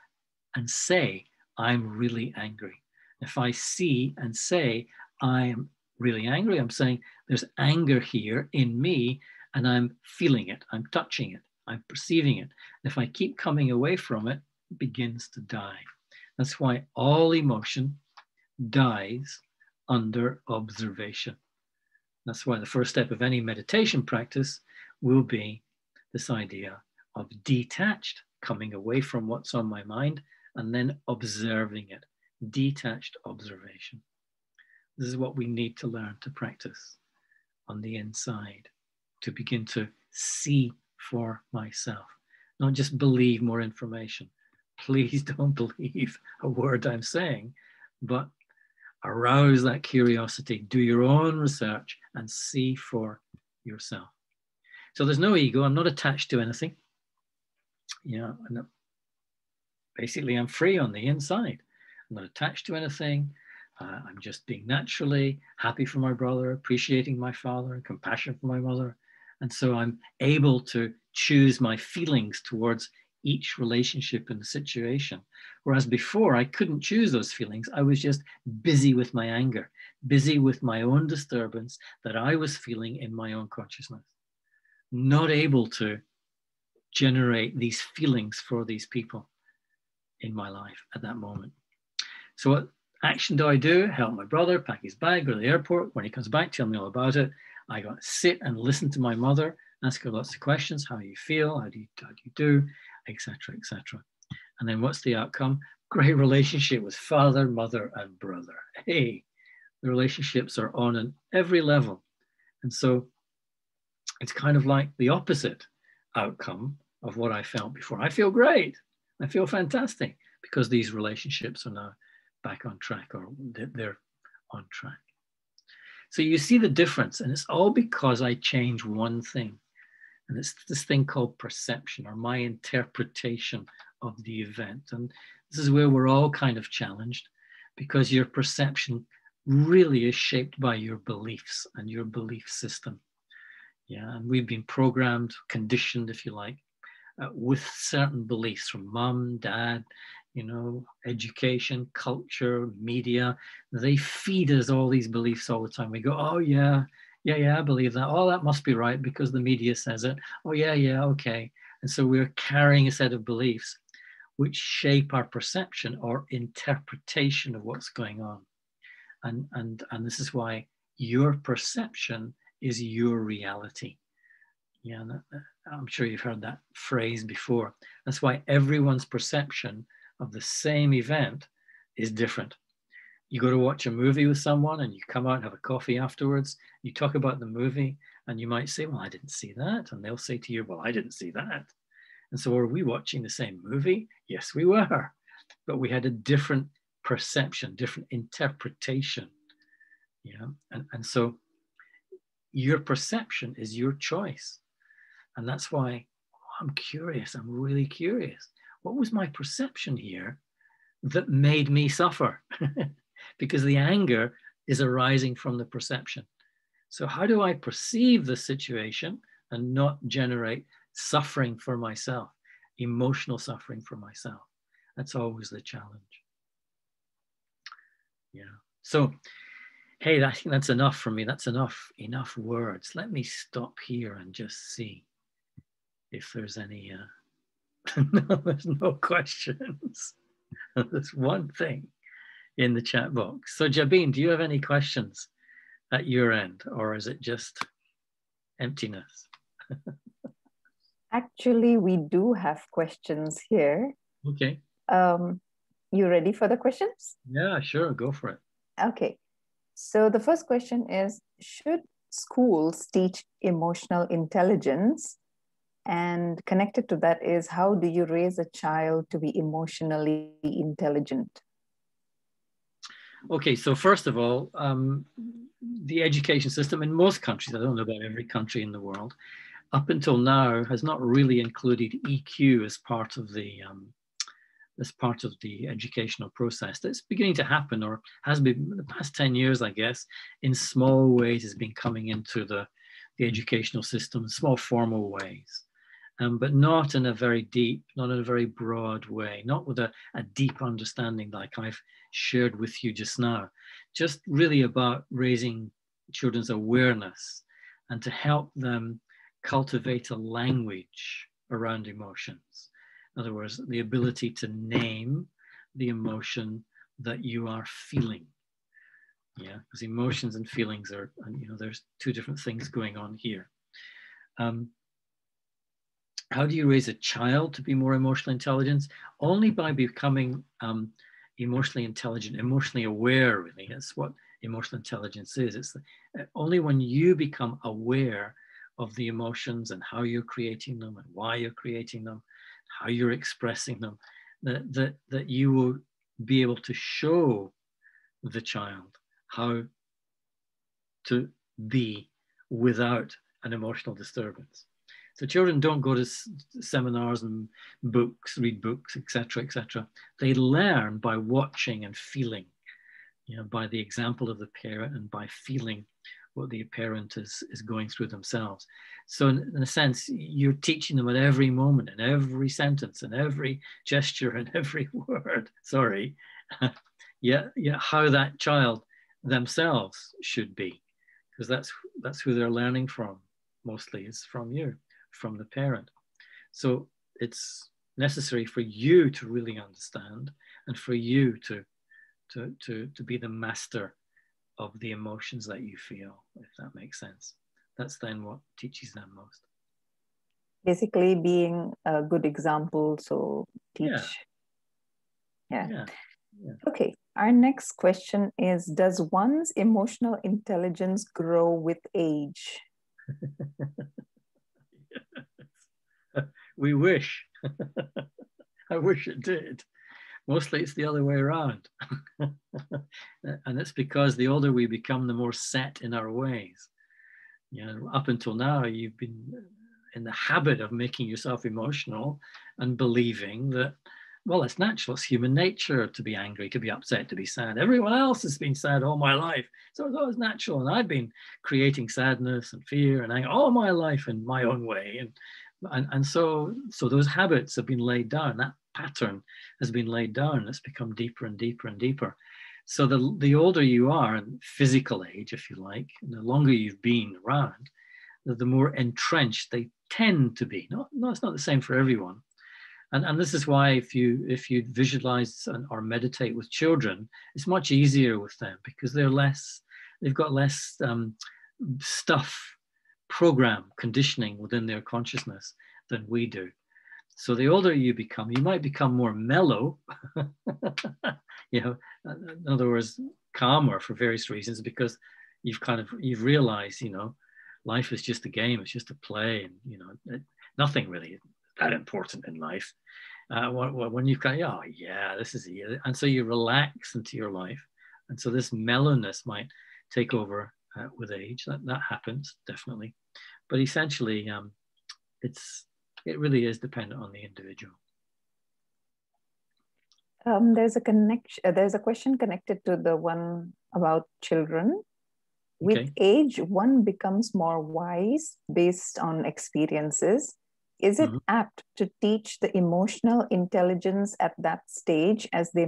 [SPEAKER 2] and say, I'm really angry. If I see and say, I'm really angry, I'm saying there's anger here in me and I'm feeling it, I'm touching it, I'm perceiving it. And if I keep coming away from it, it begins to die. That's why all emotion dies under observation. That's why the first step of any meditation practice will be this idea of detached, coming away from what's on my mind, and then observing it, detached observation. This is what we need to learn to practice on the inside, to begin to see for myself, not just believe more information. Please don't believe a word I'm saying, but arouse that curiosity, do your own research and see for yourself. So there's no ego. I'm not attached to anything. Yeah, basically I'm free on the inside. I'm not attached to anything. I'm just being naturally happy for my brother, appreciating my father, compassion for my mother. And so I'm able to choose my feelings towards each relationship in the situation. Whereas before I couldn't choose those feelings. I was just busy with my anger, busy with my own disturbance that I was feeling in my own consciousness, not able to generate these feelings for these people in my life at that moment. So what action do I do? Help my brother pack his bag, go to the airport. When he comes back, tell me all about it. I got to sit and listen to my mother, ask her lots of questions. How do you feel? How do you do? Etc., etc. And then what's the outcome? Great relationship with father, mother, and brother. Hey, the relationships are on every level. And so it's kind of like the opposite outcome of what I felt before. I feel great. I feel fantastic because these relationships are now back on track, or they're on track. So you see the difference, and it's all because I change one thing. And it's this thing called perception, or my interpretation of the event. And this is where we're all kind of challenged, because your perception really is shaped by your beliefs and your belief system. Yeah, and we've been programmed, conditioned, if you like, with certain beliefs from mum, dad, education, culture, media. They feed us all these beliefs all the time. We go, oh yeah, I believe that. Oh, that must be right because the media says it. Oh yeah, okay. And so we're carrying a set of beliefs which shape our perception or interpretation of what's going on. And this is why your perception is your reality. Yeah, I'm sure you've heard that phrase before. That's why everyone's perception of the same event is different. You go to watch a movie with someone and you come out and have a coffee afterwards, you talk about the movie and you might say, well, I didn't see that. And they'll say to you, well, I didn't see that. And so are we watching the same movie? Yes, we were. But we had a different perception, different interpretation. And so your perception is your choice. And that's why I'm curious. I'm really curious. What was my perception here that made me suffer? Because the anger is arising from the perception. So how do I perceive the situation and not generate suffering for myself, emotional suffering for myself? That's always the challenge. Yeah. So, hey, I think that's enough for me. That's enough words. Let me stop here and just see if there's any, no, there's no questions. There's one thing in the chat box. So Jabin, do you have any questions at your end, or is it just emptiness?
[SPEAKER 1] Actually, we do have questions here.
[SPEAKER 2] Okay.
[SPEAKER 1] You ready for the questions?
[SPEAKER 2] Yeah, sure. Go for it.
[SPEAKER 1] Okay. So the first question is, should schools teach emotional intelligence? And connected to that is, how do you raise a child to be emotionally intelligent?
[SPEAKER 2] Okay, so first of all, the education system in most countries, I don't know about every country in the world, up until now has not really included EQ as part of the educational process. That's beginning to happen, or has been in the past 10 years, I guess, in small ways has been coming into the educational system, small formal ways. But not in a very deep, not in a very broad way, not with a deep understanding like I've shared with you just now. Just really about raising children's awareness and to help them cultivate a language around emotions. In other words, the ability to name the emotion that you are feeling. Yeah, because emotions and feelings are, there's two different things going on here. How do you raise a child to be more emotionally intelligent? Only by becoming emotionally intelligent, emotionally aware, really. That's what emotional intelligence is. It's only when you become aware of the emotions and how you're creating them and why you're creating them, how you're expressing them, that you will be able to show the child how to be without an emotional disturbance. So children don't go to seminars and books, read books, etc., etc. They learn by watching and feeling, by the example of the parent and by feeling what the parent is going through themselves. So in a sense, you're teaching them at every moment, in every sentence, in every gesture, and every word, how that child themselves should be, because that's who they're learning from, mostly is from you, from the parent. So it's necessary for you to really understand and for you to be the master of the emotions that you feel, if that makes sense. That's then what teaches them most.
[SPEAKER 1] Basically being a good example, so teach.
[SPEAKER 2] Yeah.
[SPEAKER 1] Okay, our next question is, does one's emotional intelligence grow with age?
[SPEAKER 2] We wish. I wish it did. Mostly it's the other way around. And it's because the older we become, the more set in our ways. Up until now, you've been in the habit of making yourself emotional and believing that, well, it's natural. It's human nature to be angry, to be upset, to be sad. Everyone else has been sad all my life. So it's always natural. And I've been creating sadness and fear and anger all my life in my own way. And so those habits have been laid down. That pattern has been laid down. It's become deeper and deeper and deeper. So the older you are in physical age, if you like, and the longer you've been around, the more entrenched they tend to be. No, it's not the same for everyone. And this is why if you visualize or meditate with children, it's much easier with them because they've got less stuff, program, conditioning within their consciousness than we do. So the older you become, you might become more mellow, in other words, calmer for various reasons, because you've realized, life is just a game, it's just a play, and nothing really that important in life. When you've got, this is it, and so you relax into your life, and so this mellowness might take over with age. That happens definitely, but essentially, it really is dependent on the individual.
[SPEAKER 1] There's a question connected to the one about children. With
[SPEAKER 2] Okay.
[SPEAKER 1] age, one becomes more wise based on experiences. Is it apt to teach the emotional intelligence at that stage, as they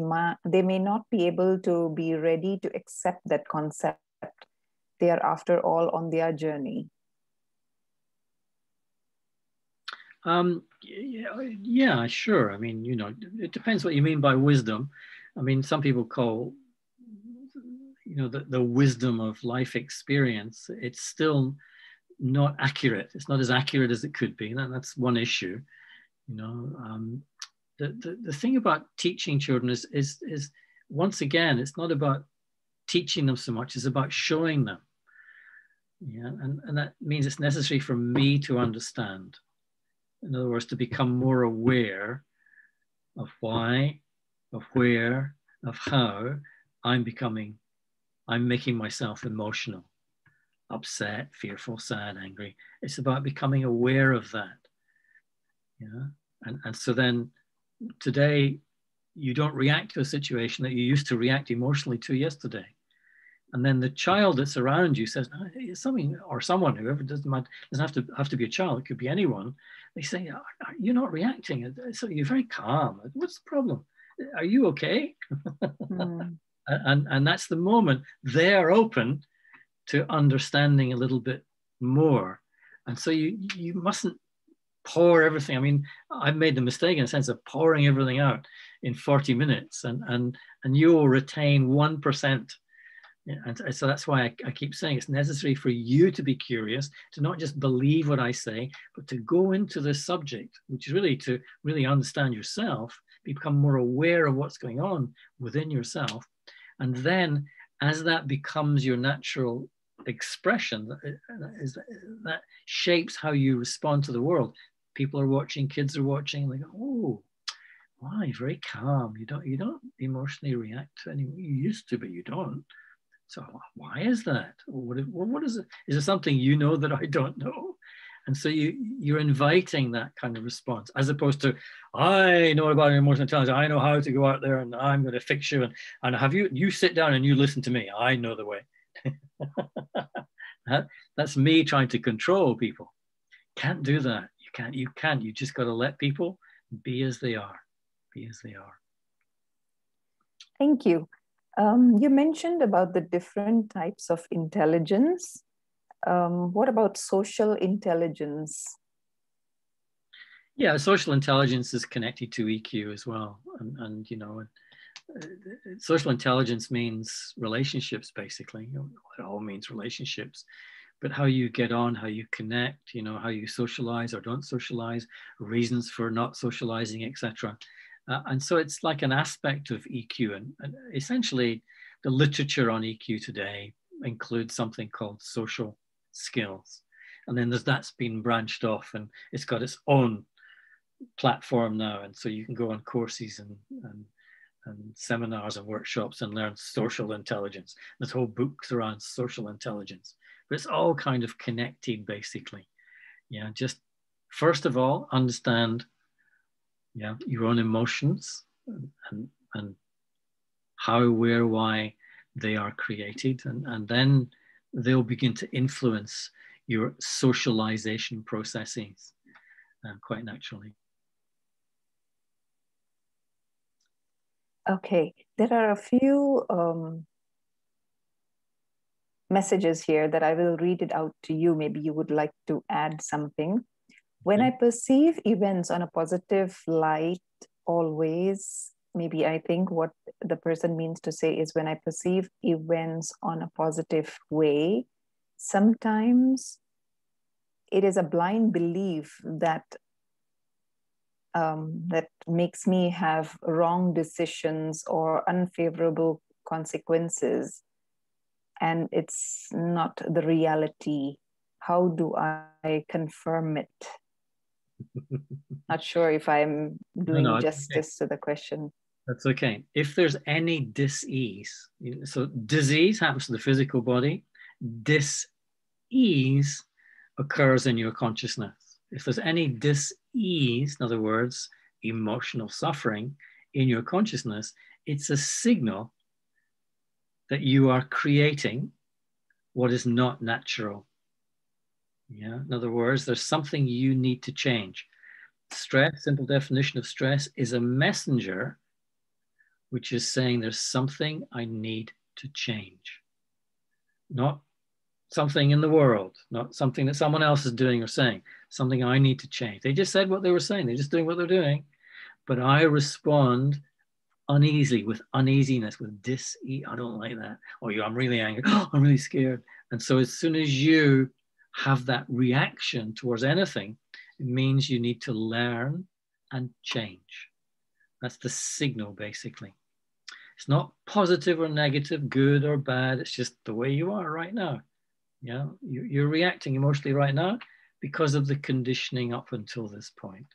[SPEAKER 1] may not be able to be ready to accept that concept? They are, after all, on their journey.
[SPEAKER 2] Yeah, sure. I mean, it depends what you mean by wisdom. I mean, some people call, the wisdom of life experience. It's still not accurate. It's not as accurate as it could be. That's one issue. The thing about teaching children is once again, it's not about teaching them so much. It's about showing them. Yeah, and that means it's necessary for me to understand. In other words, to become more aware of why, of where, of how I'm making myself emotional, upset, fearful, sad, angry. It's about becoming aware of that. Yeah. And so then today, you don't react to a situation that you used to react emotionally to yesterday. And then the child that's around you says, "No, it's something," or someone, whoever, doesn't have to be a child, it could be anyone. They say, "You're not reacting. So you're very calm. What's the problem? Are you okay?"
[SPEAKER 1] Mm.
[SPEAKER 2] And that's the moment they're open to understanding a little bit more. And so you mustn't pour everything. I mean, I've made the mistake in a sense of pouring everything out in 40 minutes, and you will retain 1%. And so that's why I keep saying it's necessary for you to be curious, to not just believe what I say, but to go into this subject, which is really to really understand yourself, become more aware of what's going on within yourself. And then as that becomes your natural expression, that shapes how you respond to the world. People are watching, kids are watching, and they go, "Oh, wow, you're very calm. You don't emotionally react to anyone. You used to, but you don't. So why is that? What is it? Is it something you know that I don't know?" And so you're inviting that kind of response, as opposed to, "I know about emotional intelligence. I know how to go out there and I'm going to fix you. And have you sit down and you listen to me. I know the way." That's me trying to control people. Can't do that. You can't. You just got to let people be as they are. Be as they are.
[SPEAKER 1] Thank you. You mentioned about the different types of intelligence. What about social intelligence?
[SPEAKER 2] Yeah, social intelligence is connected to EQ as well. And social intelligence means relationships, basically. It all means relationships. But how you get on, how you connect, how you socialize or don't socialize, reasons for not socializing, etc. And so it's like an aspect of EQ. And essentially, the literature on EQ today includes something called social skills. And then that's been branched off, and it's got its own platform now. And so you can go on courses and seminars and workshops and learn social intelligence. There's whole books around social intelligence, but it's all kind of connected, basically. Yeah, just first of all, understand, your own emotions and how, where, why they are created, and then they'll begin to influence your socialization processes quite naturally.
[SPEAKER 1] Okay, there are a few messages here that I will read it out to you. Maybe you would like to add something. When I perceive events on a positive light, always, maybe I think what the person means to say is when I perceive events on a positive way, sometimes it is a blind belief that that makes me have wrong decisions or unfavorable consequences, and it's not the reality. How do I confirm it? Not sure if I'm doing justice to the question.
[SPEAKER 2] That's okay. If there's any dis-ease, so disease happens to the physical body, dis-ease occurs in your consciousness. If there's any dis-ease, in other words, emotional suffering in your consciousness, it's a signal that you are creating what is not natural. Yeah. In other words, there's something you need to change. Stress, simple definition of stress, is a messenger which is saying there's something I need to change. Not something in the world, not something that someone else is doing or saying, something I need to change. They just said what they were saying. They're just doing what they're doing. But I respond uneasily, with uneasiness, with dis-ease. I don't like that. Or I'm really angry. Oh, I'm really scared. And so as soon as you have that reaction towards anything, it means you need to learn and change. That's the signal, basically. It's not positive or negative, good or bad. It's just the way you are right now. Yeah, you're reacting emotionally right now because of the conditioning up until this point.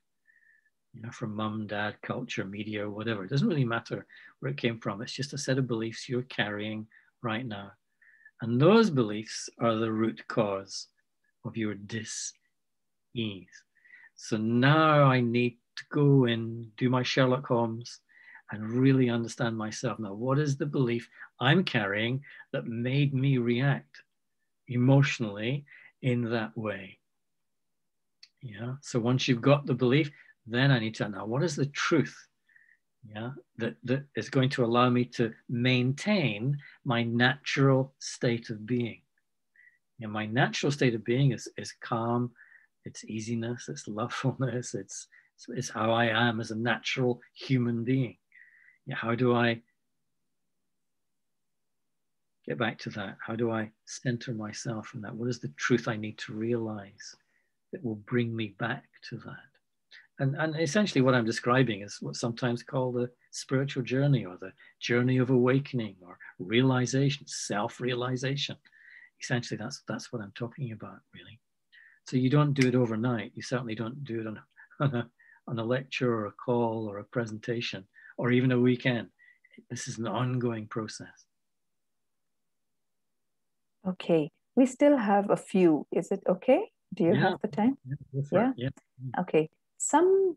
[SPEAKER 2] You know, from mum, dad, culture, media, whatever. It doesn't really matter where it came from. It's just a set of beliefs you're carrying right now. And those beliefs are the root cause of your dis-ease. So now I need to go and do my Sherlock Holmes and really understand myself. Now, what is the belief I'm carrying that made me react emotionally in that way? Yeah. So once you've got the belief, then I need to know what is the truth. Yeah, that is going to allow me to maintain my natural state of being. And my natural state of being is calm, it's easiness, it's lovefulness, it's how I am as a natural human being. Yeah, how do I get back to that? How do I center myself in that? What is the truth I need to realize that will bring me back to that? And essentially what I'm describing is what's sometimes called the spiritual journey, or the journey of awakening, or realization, self-realization. Essentially, that's what I'm talking about, really. So you don't do it overnight. You certainly don't do it on a lecture or a call or a presentation or even a weekend. This is an ongoing process.
[SPEAKER 1] Okay, we still have a few. Is it okay? Do you have the time?
[SPEAKER 2] Yeah.
[SPEAKER 1] Okay.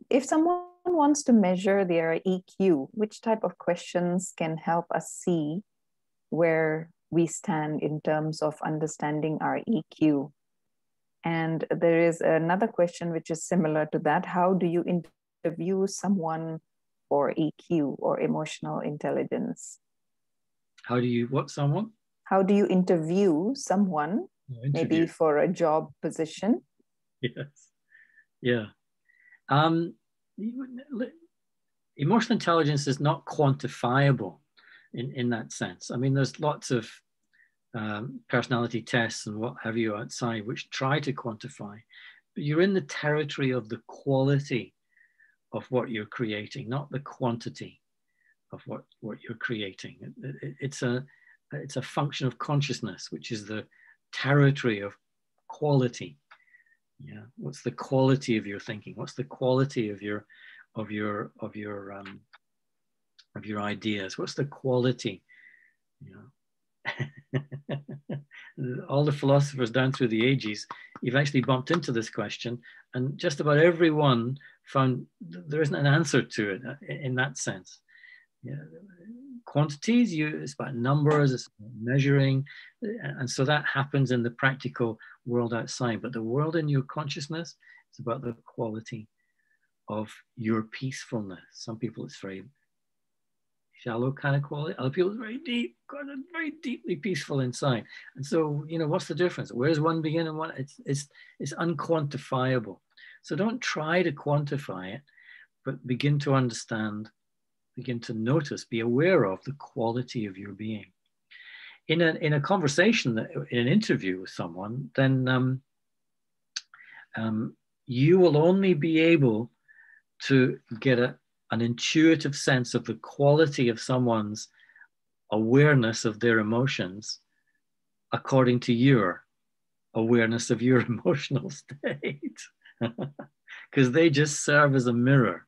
[SPEAKER 1] If someone wants to measure their EQ, which type of questions can help us see where we stand in terms of understanding our EQ? And there is another question which is similar to that. How do you interview someone for EQ or emotional intelligence?
[SPEAKER 2] How do you, what someone?
[SPEAKER 1] How do you interview someone, maybe for a job position?
[SPEAKER 2] Yes. Yeah. Emotional intelligence is not quantifiable in that sense. I mean, there's lots of personality tests and what have you outside which try to quantify, but you're in the territory of the quality of what you're creating, not the quantity of what you're creating. It's a function of consciousness, which is the territory of quality. Yeah, what's the quality of your thinking? What's the quality of your ideas? What's the quality? You know, all the philosophers down through the ages, you've actually bumped into this question, and just about everyone found there isn't an answer to it in that sense. Yeah. Quantities, it's about numbers, it's about measuring, and so that happens in the practical world outside. But the world in your consciousness, it's about the quality of your peacefulness. Some people it's very shallow kind of quality. Other people it's very deep, very deeply peaceful inside. And so, what's the difference? Where's one begin and one? It's unquantifiable. So don't try to quantify it, but begin to understand. Begin to notice, be aware of the quality of your being. In a conversation, in an interview with someone, then you will only be able to get an intuitive sense of the quality of someone's awareness of their emotions according to your awareness of your emotional state. Because they just serve as a mirror.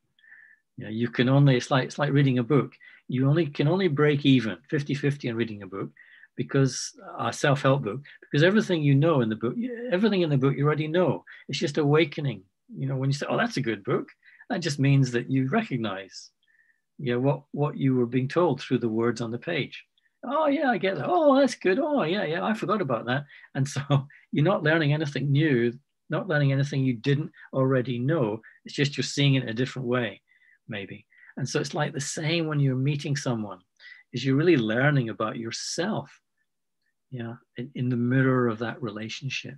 [SPEAKER 2] You can only, it's like reading a book. You can only break even 50-50 in reading a book, because a self-help book, because everything in the book you already know. It's just awakening. When you say, oh, that's a good book, that just means that you recognize what you were being told through the words on the page. Oh yeah, I get that. Oh, that's good. Oh yeah, I forgot about that. And so you're not learning anything new, not learning anything you didn't already know. It's just you're seeing it in a different way, maybe. And so it's like the same when you're meeting someone, is you're really learning about yourself, in the mirror of that relationship.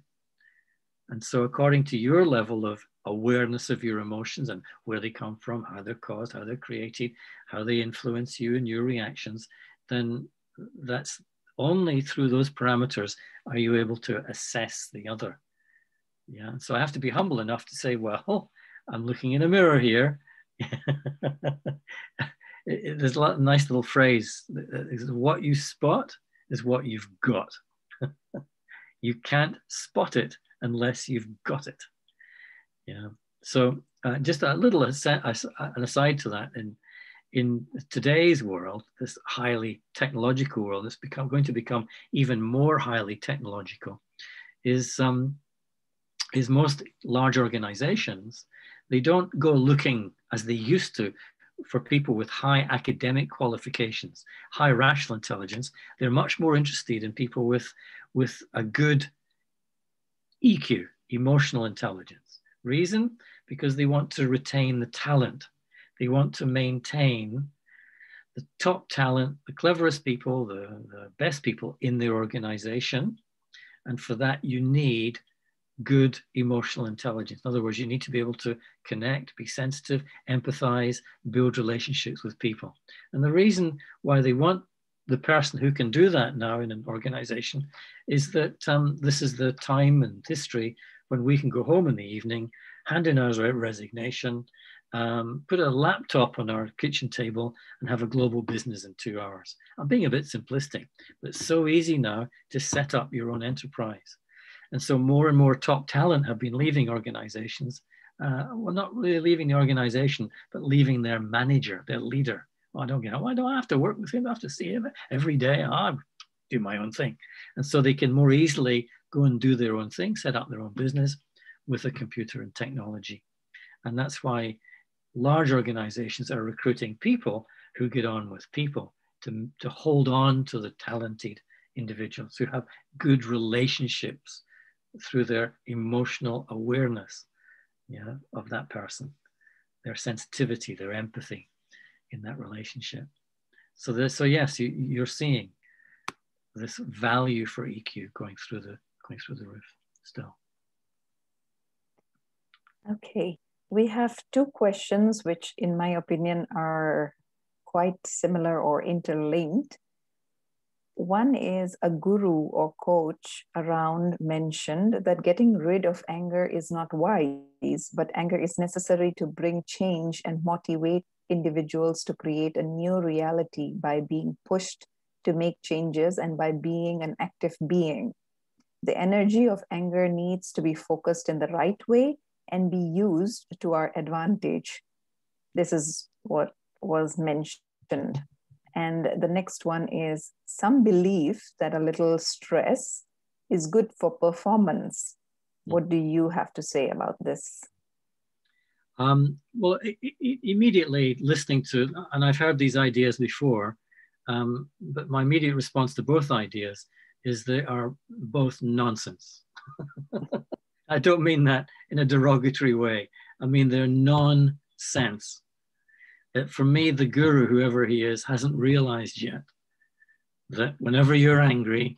[SPEAKER 2] And so according to your level of awareness of your emotions and where they come from, how they're caused, how they're created, how they influence you and your reactions, then that's only through those parameters are you able to assess the other. Yeah. So I have to be humble enough to say, well, I'm looking in a mirror here. There's a nice little phrase. What you spot is what you've got. You can't spot it unless you've got it. Yeah. So just a little an aside to that, in today's world, this highly technological world that's going to become even more highly technological, is most large organizations, they don't go looking as they used to for people with high academic qualifications, high rational intelligence. They're much more interested in people with a good EQ, emotional intelligence. Reason? Because they want to retain the talent. They want to maintain the top talent, the cleverest people, the best people in their organization. And for that, you need good emotional intelligence. In other words, you need to be able to connect, be sensitive, empathize, build relationships with people. And the reason why they want the person who can do that now in an organization is that this is the time and history when we can go home in the evening, hand in our resignation, put a laptop on our kitchen table and have a global business in 2 hours. I'm being a bit simplistic, but it's so easy now to set up your own enterprise. And so more and more top talent have been leaving organizations. Well, not really leaving the organization, but leaving their manager, their leader. Well, I don't get it. Why do I have to work with him? I have to see him every day. I do my own thing. And so they can more easily go and do their own thing, set up their own business with a computer and technology. And that's why large organizations are recruiting people who get on with people to hold on to the talented individuals who have good relationships through their emotional awareness, yeah, of that person, their sensitivity, their empathy in that relationship. So yes, you're seeing this value for EQ going through the roof still.
[SPEAKER 1] Okay, we have two questions which in my opinion are quite similar or interlinked. One is a guru or coach around mentioned that getting rid of anger is not wise, but anger is necessary to bring change and motivate individuals to create a new reality by being pushed to make changes and by being an active being. The energy of anger needs to be focused in the right way and be used to our advantage. This is what was mentioned. And the next one is some belief that a little stress is good for performance. What do you have to say about this?
[SPEAKER 2] Well, immediately listening to, and I've heard these ideas before, but my immediate response to both ideas is they are both nonsense. I don't mean that in a derogatory way. I mean, they're nonsense. For me, the guru, whoever he is, hasn't realized yet that whenever you're angry,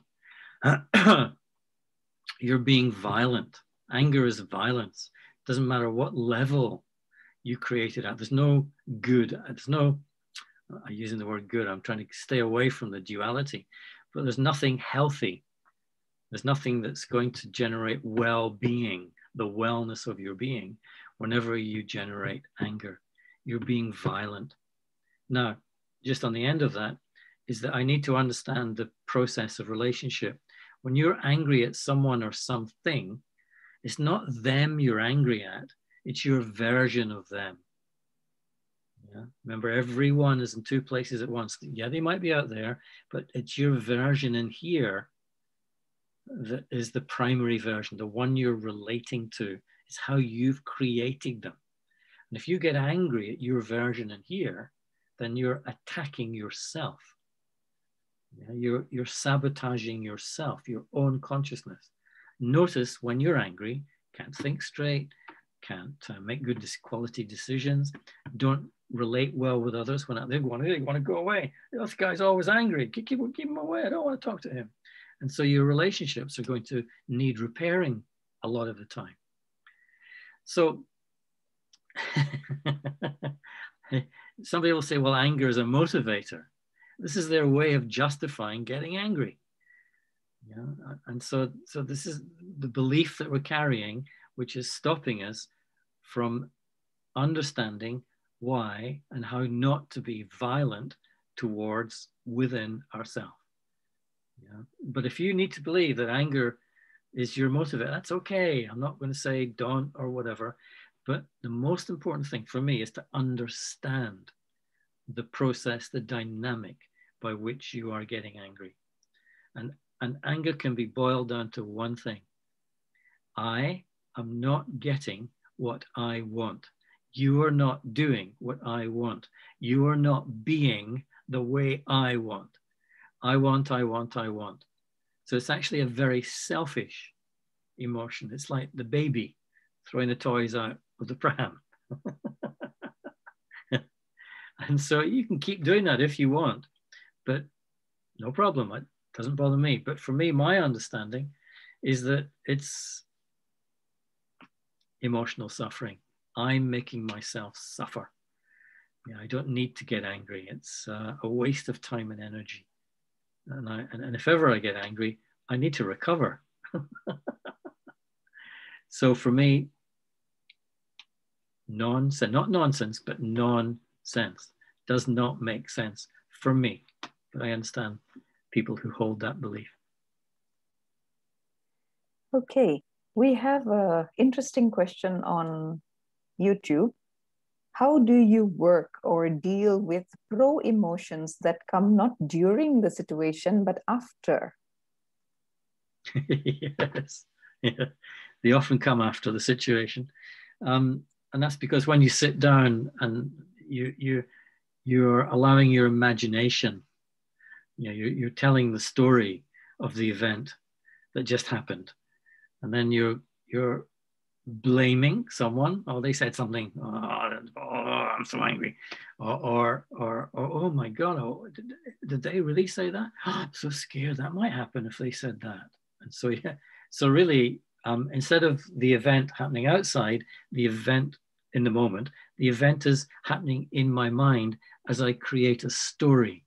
[SPEAKER 2] you're being violent. Anger is violence. Doesn't matter what level you create it at. There's no good. There's no, I'm using the word good. I'm trying to stay away from the duality, but there's nothing healthy. There's nothing that's going to generate well-being, the wellness of your being, whenever you generate anger. You're being violent. Now, just on the end of that is that I need to understand the process of relationship. When you're angry at someone or something, it's not them you're angry at, it's your version of them. Yeah? Remember, everyone is in two places at once. Yeah, they might be out there, but it's your version in here that is the primary version, the one you're relating to. It's how you've created them. And if you get angry at your version in here, then you're attacking yourself. Yeah, you're sabotaging yourself, your own consciousness. Notice when you're angry, can't think straight, can't make good quality decisions, don't relate well with others when they want to go away. This guy's always angry. Keep him away. I don't want to talk to him. And so your relationships are going to need repairing a lot of the time. So some people say, well, anger is a motivator. This is their way of justifying getting angry. Yeah? And so this is the belief that we're carrying, which is stopping us from understanding why and how not to be violent towards within ourselves. Yeah? But if you need to believe that anger is your motivator. That's okay. I'm not going to say don't or whatever. But the most important thing for me is to understand the process, the dynamic by which you are getting angry. And anger can be boiled down to one thing. I am not getting what I want. You are not doing what I want. You are not being the way I want. I want, I want, I want. So it's actually a very selfish emotion. It's like the baby throwing the toys out of the pram. And so you can keep doing that if you want, but no problem. It doesn't bother me. But for me, my understanding is that it's emotional suffering. I'm making myself suffer. Yeah, I don't need to get angry. It's a waste of time and energy. And if ever I get angry, I need to recover. So for me, nonsense, not nonsense, but nonsense does not make sense for me. But I understand people who hold that belief.
[SPEAKER 1] Okay, we have an interesting question on YouTube. How do you work or deal with pro emotions that come not during the situation, but after?
[SPEAKER 2] Yes, yeah. They often come after the situation. And that's because when you sit down and you're allowing your imagination, you're telling the story of the event that just happened. And then you're blaming someone. Oh, they said something. Oh, I'm so angry. Or oh my God, did they really say that? I'm so scared. That might happen if they said that. And so, yeah. So really, instead of the event happening outside, the event in the moment, the event is happening in my mind as I create a story.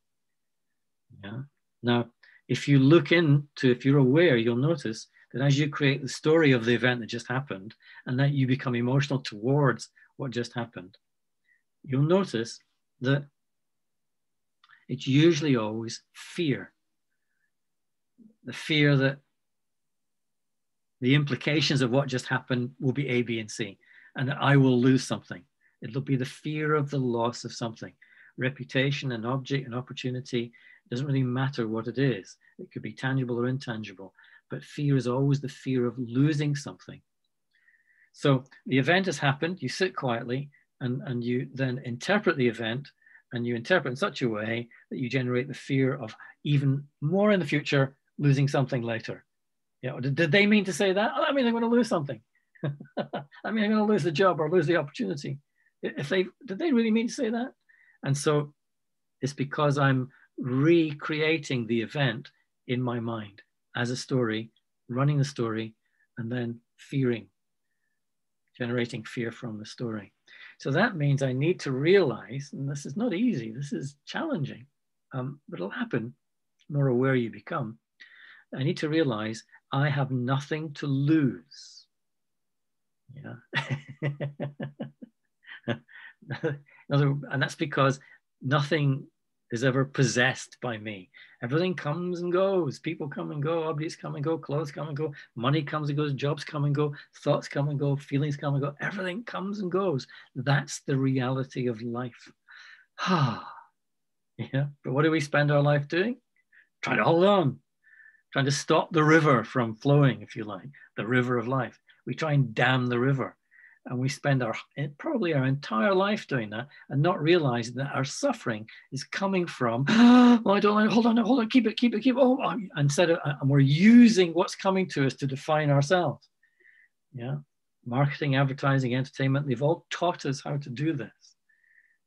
[SPEAKER 2] Yeah. Now, if you look into, if you're aware, you'll notice that as you create the story of the event that just happened, and that you become emotional towards what just happened, you'll notice that it's usually always fear. The fear that the implications of what just happened will be A, B, and C, and that I will lose something. It'll be the fear of the loss of something. Reputation, an object, an opportunity, it doesn't really matter what it is. It could be tangible or intangible, but fear is always the fear of losing something. So the event has happened, you sit quietly, and you then interpret the event, and you interpret in such a way that you generate the fear of even more in the future, losing something later. Did they mean to say that? Oh, I mean, I'm going to lose something. I mean, I'm going to lose the job or lose the opportunity. Did they really mean to say that? And so it's because I'm recreating the event in my mind as a story, running the story, and then fearing, generating fear from the story. So that means I need to realize, and this is not easy, this is challenging, but it'll happen the more aware you become. I need to realize I have nothing to lose. Yeah. And that's because nothing is ever possessed by me. Everything comes and goes. People come and go, objects come and go, clothes come and go, money comes and goes, jobs come and go, thoughts come and go, feelings come and go. Everything comes and goes. That's the reality of life. Yeah. But what do we spend our life doing? Trying to hold on, trying to stop the river from flowing, if you like, the river of life. We try and dam the river. And we spend probably our entire life doing that and not realizing that our suffering is coming from, oh, I don't like, hold on, keep it. Oh, instead of, and we're using what's coming to us to define ourselves. Yeah. Marketing, advertising, entertainment, they've all taught us how to do this.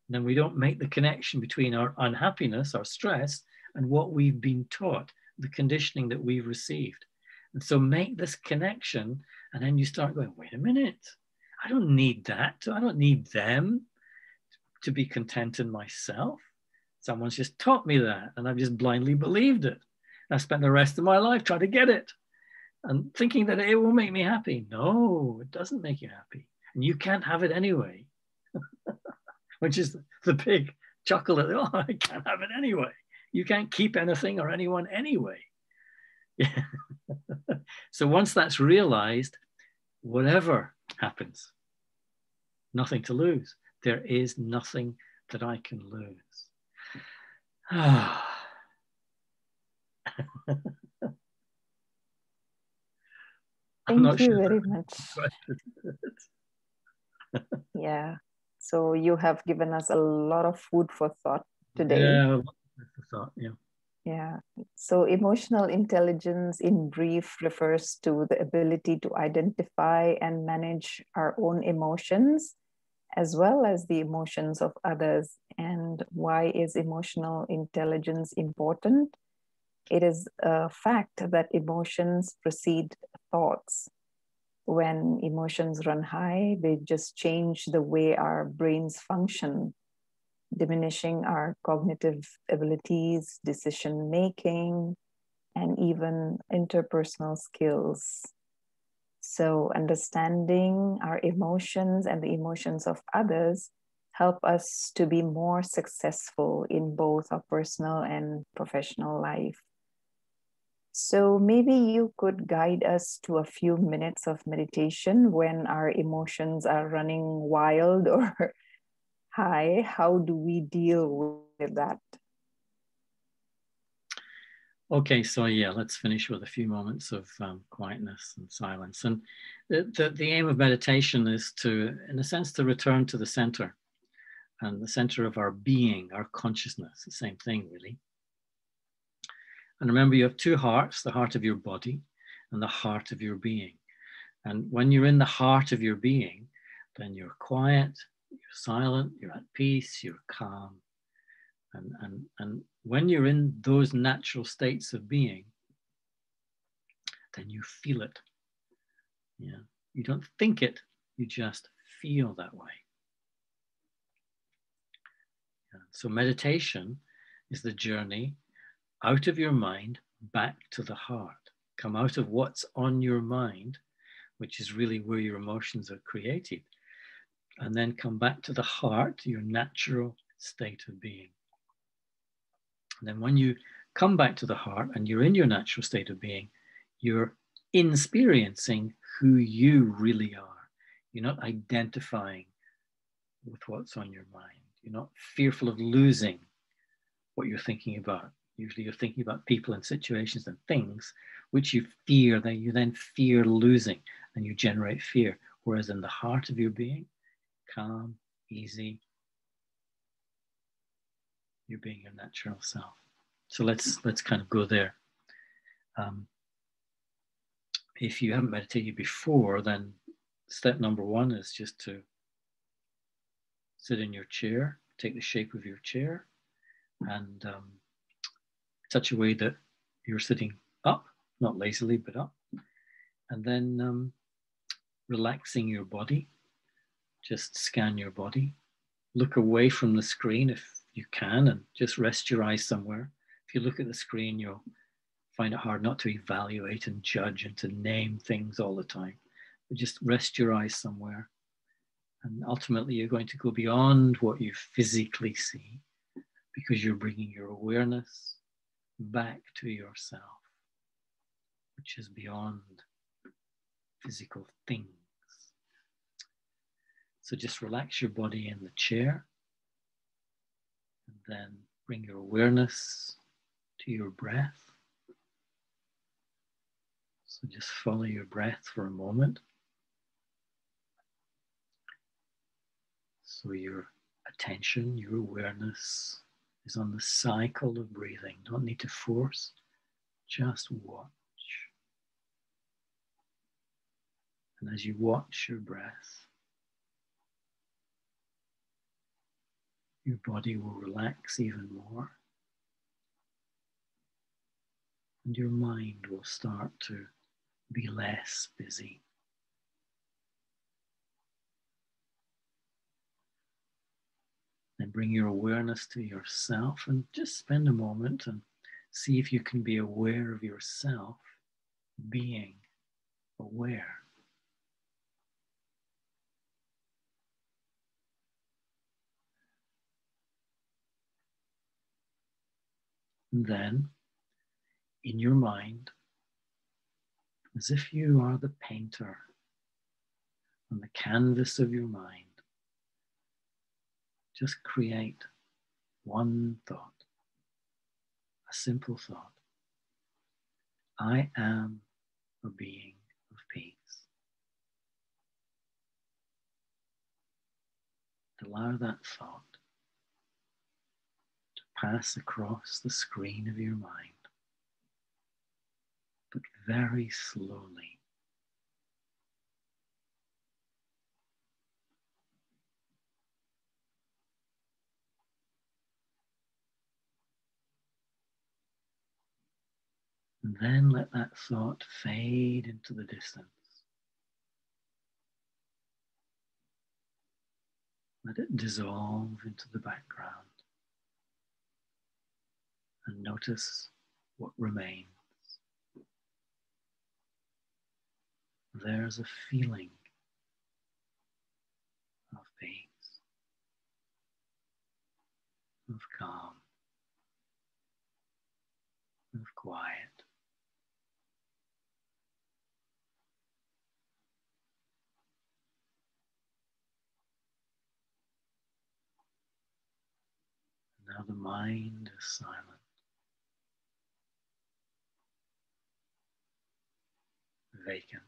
[SPEAKER 2] And then we don't make the connection between our unhappiness, our stress, and what we've been taught, the conditioning that we've received. And so make this connection, and then you start going, wait a minute. I don't need that. I don't need them to be content in myself. Someone's just taught me that, and I've just blindly believed it. I spent the rest of my life trying to get it and thinking that it will make me happy. No, it doesn't make you happy. And you can't have it anyway, which is the big chuckle at, oh, I can't have it anyway. You can't keep anything or anyone anyway. Yeah. So once that's realized, whatever happens, nothing to lose. There is nothing that I can lose. I'm not
[SPEAKER 1] Thank you
[SPEAKER 2] sure
[SPEAKER 1] very much.
[SPEAKER 2] that.
[SPEAKER 1] Yeah. So you have given us a lot of food for thought today.
[SPEAKER 2] Yeah, that's the thought. Yeah.
[SPEAKER 1] Yeah. So emotional intelligence, in brief, refers to the ability to identify and manage our own emotions as well as the emotions of others. And why is emotional intelligence important? It is a fact that emotions precede thoughts. When emotions run high, they just change the way our brains function, diminishing our cognitive abilities, decision making, and even interpersonal skills. So, understanding our emotions and the emotions of others help us to be more successful in both our personal and professional life. So, maybe you could guide us to a few minutes of meditation when our emotions are running wild or high. How do we deal with that?
[SPEAKER 2] Okay, so yeah, let's finish with a few moments of quietness and silence. And the aim of meditation is to, in a sense, to return to the center, and the center of our being, our consciousness, the same thing, really. And remember, you have two hearts, the heart of your body and the heart of your being. And when you're in the heart of your being, then you're quiet, you're silent, you're at peace, you're calm. And when you're in those natural states of being, then you feel it. Yeah. You don't think it, you just feel that way. Yeah. So meditation is the journey out of your mind back to the heart. Come out of what's on your mind, which is really where your emotions are created, and then come back to the heart, your natural state of being. And then when you come back to the heart and you're in your natural state of being, you're experiencing who you really are. You're not identifying with what's on your mind. You're not fearful of losing what you're thinking about. Usually you're thinking about people and situations and things which you fear, that you then fear losing, and you generate fear. Whereas in the heart of your being, calm, easy, you're being your natural self. So let's kind of go there. If you haven't meditated before, then step number one is just to sit in your chair, take the shape of your chair, and such a way that you're sitting up, not lazily, but up. And then relaxing your body. Just scan your body. Look away from the screen if you can, and just rest your eyes somewhere. If you look at the screen, you'll find it hard not to evaluate and judge and to name things all the time. But just rest your eyes somewhere. And ultimately, you're going to go beyond what you physically see, because you're bringing your awareness back to yourself, which is beyond physical things. So just relax your body in the chair, and then bring your awareness to your breath. So just follow your breath for a moment. So your attention, your awareness is on the cycle of breathing. Don't need to force, just watch. And as you watch your breath, your body will relax even more. And your mind will start to be less busy. And bring your awareness to yourself, and just spend a moment and see if you can be aware of yourself being aware. And then, in your mind, as if you are the painter on the canvas of your mind. Just create one thought, a simple thought. I am a being of peace. Allow that thought to pass across the screen of your mind, but very slowly. And then let that thought fade into the distance. Let it dissolve into the background. And notice what remains. There's a feeling of peace, of calm, of quiet. Now the mind is silent. Vacant.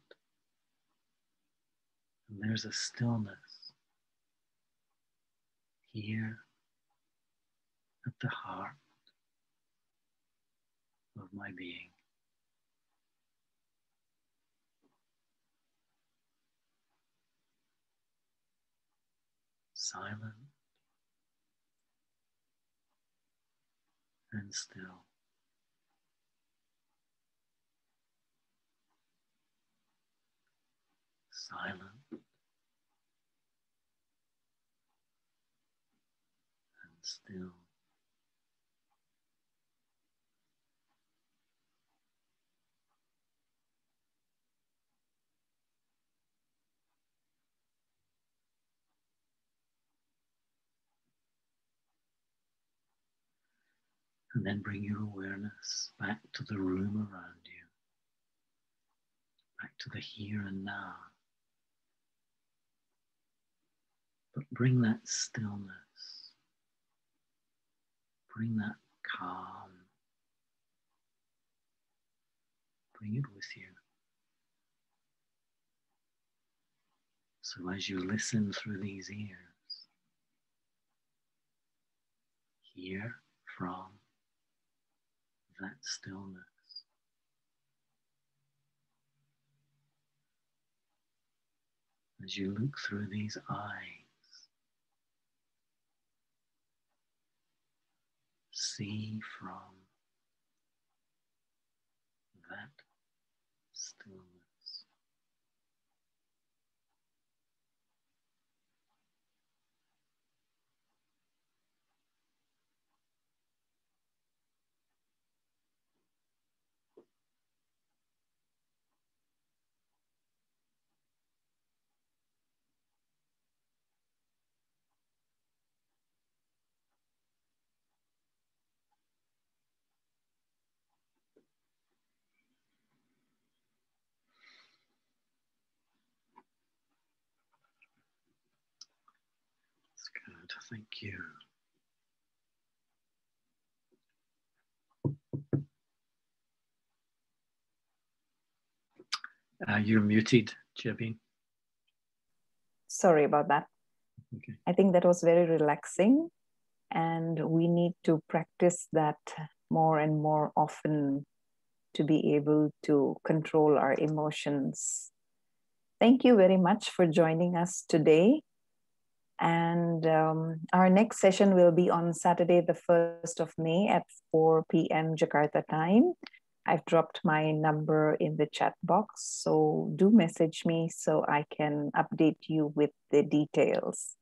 [SPEAKER 2] And there's a stillness here at the heart of my being. Silent and still. Silent and still. And then bring your awareness back to the room around you, back to the here and now. But bring that stillness, bring that calm, bring it with you. So as you listen through these ears, hear from that stillness. As you look through these eyes, see from that stillness. That's good, thank you. You're muted, Jabin.
[SPEAKER 1] Sorry about that.
[SPEAKER 2] Okay.
[SPEAKER 1] I think that was very relaxing, and we need to practice that more and more often to be able to control our emotions. Thank you very much for joining us today. And our next session will be on Saturday, the 1st of May at 4 p.m. Jakarta time. I've dropped my number in the chat box, so do message me so I can update you with the details.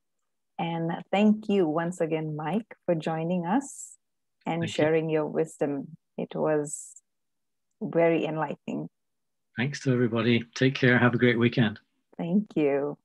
[SPEAKER 1] And thank you once again, Mike, for joining us and sharing your wisdom. It was very enlightening.
[SPEAKER 2] Thanks to everybody. Take care. Have a great weekend.
[SPEAKER 1] Thank you.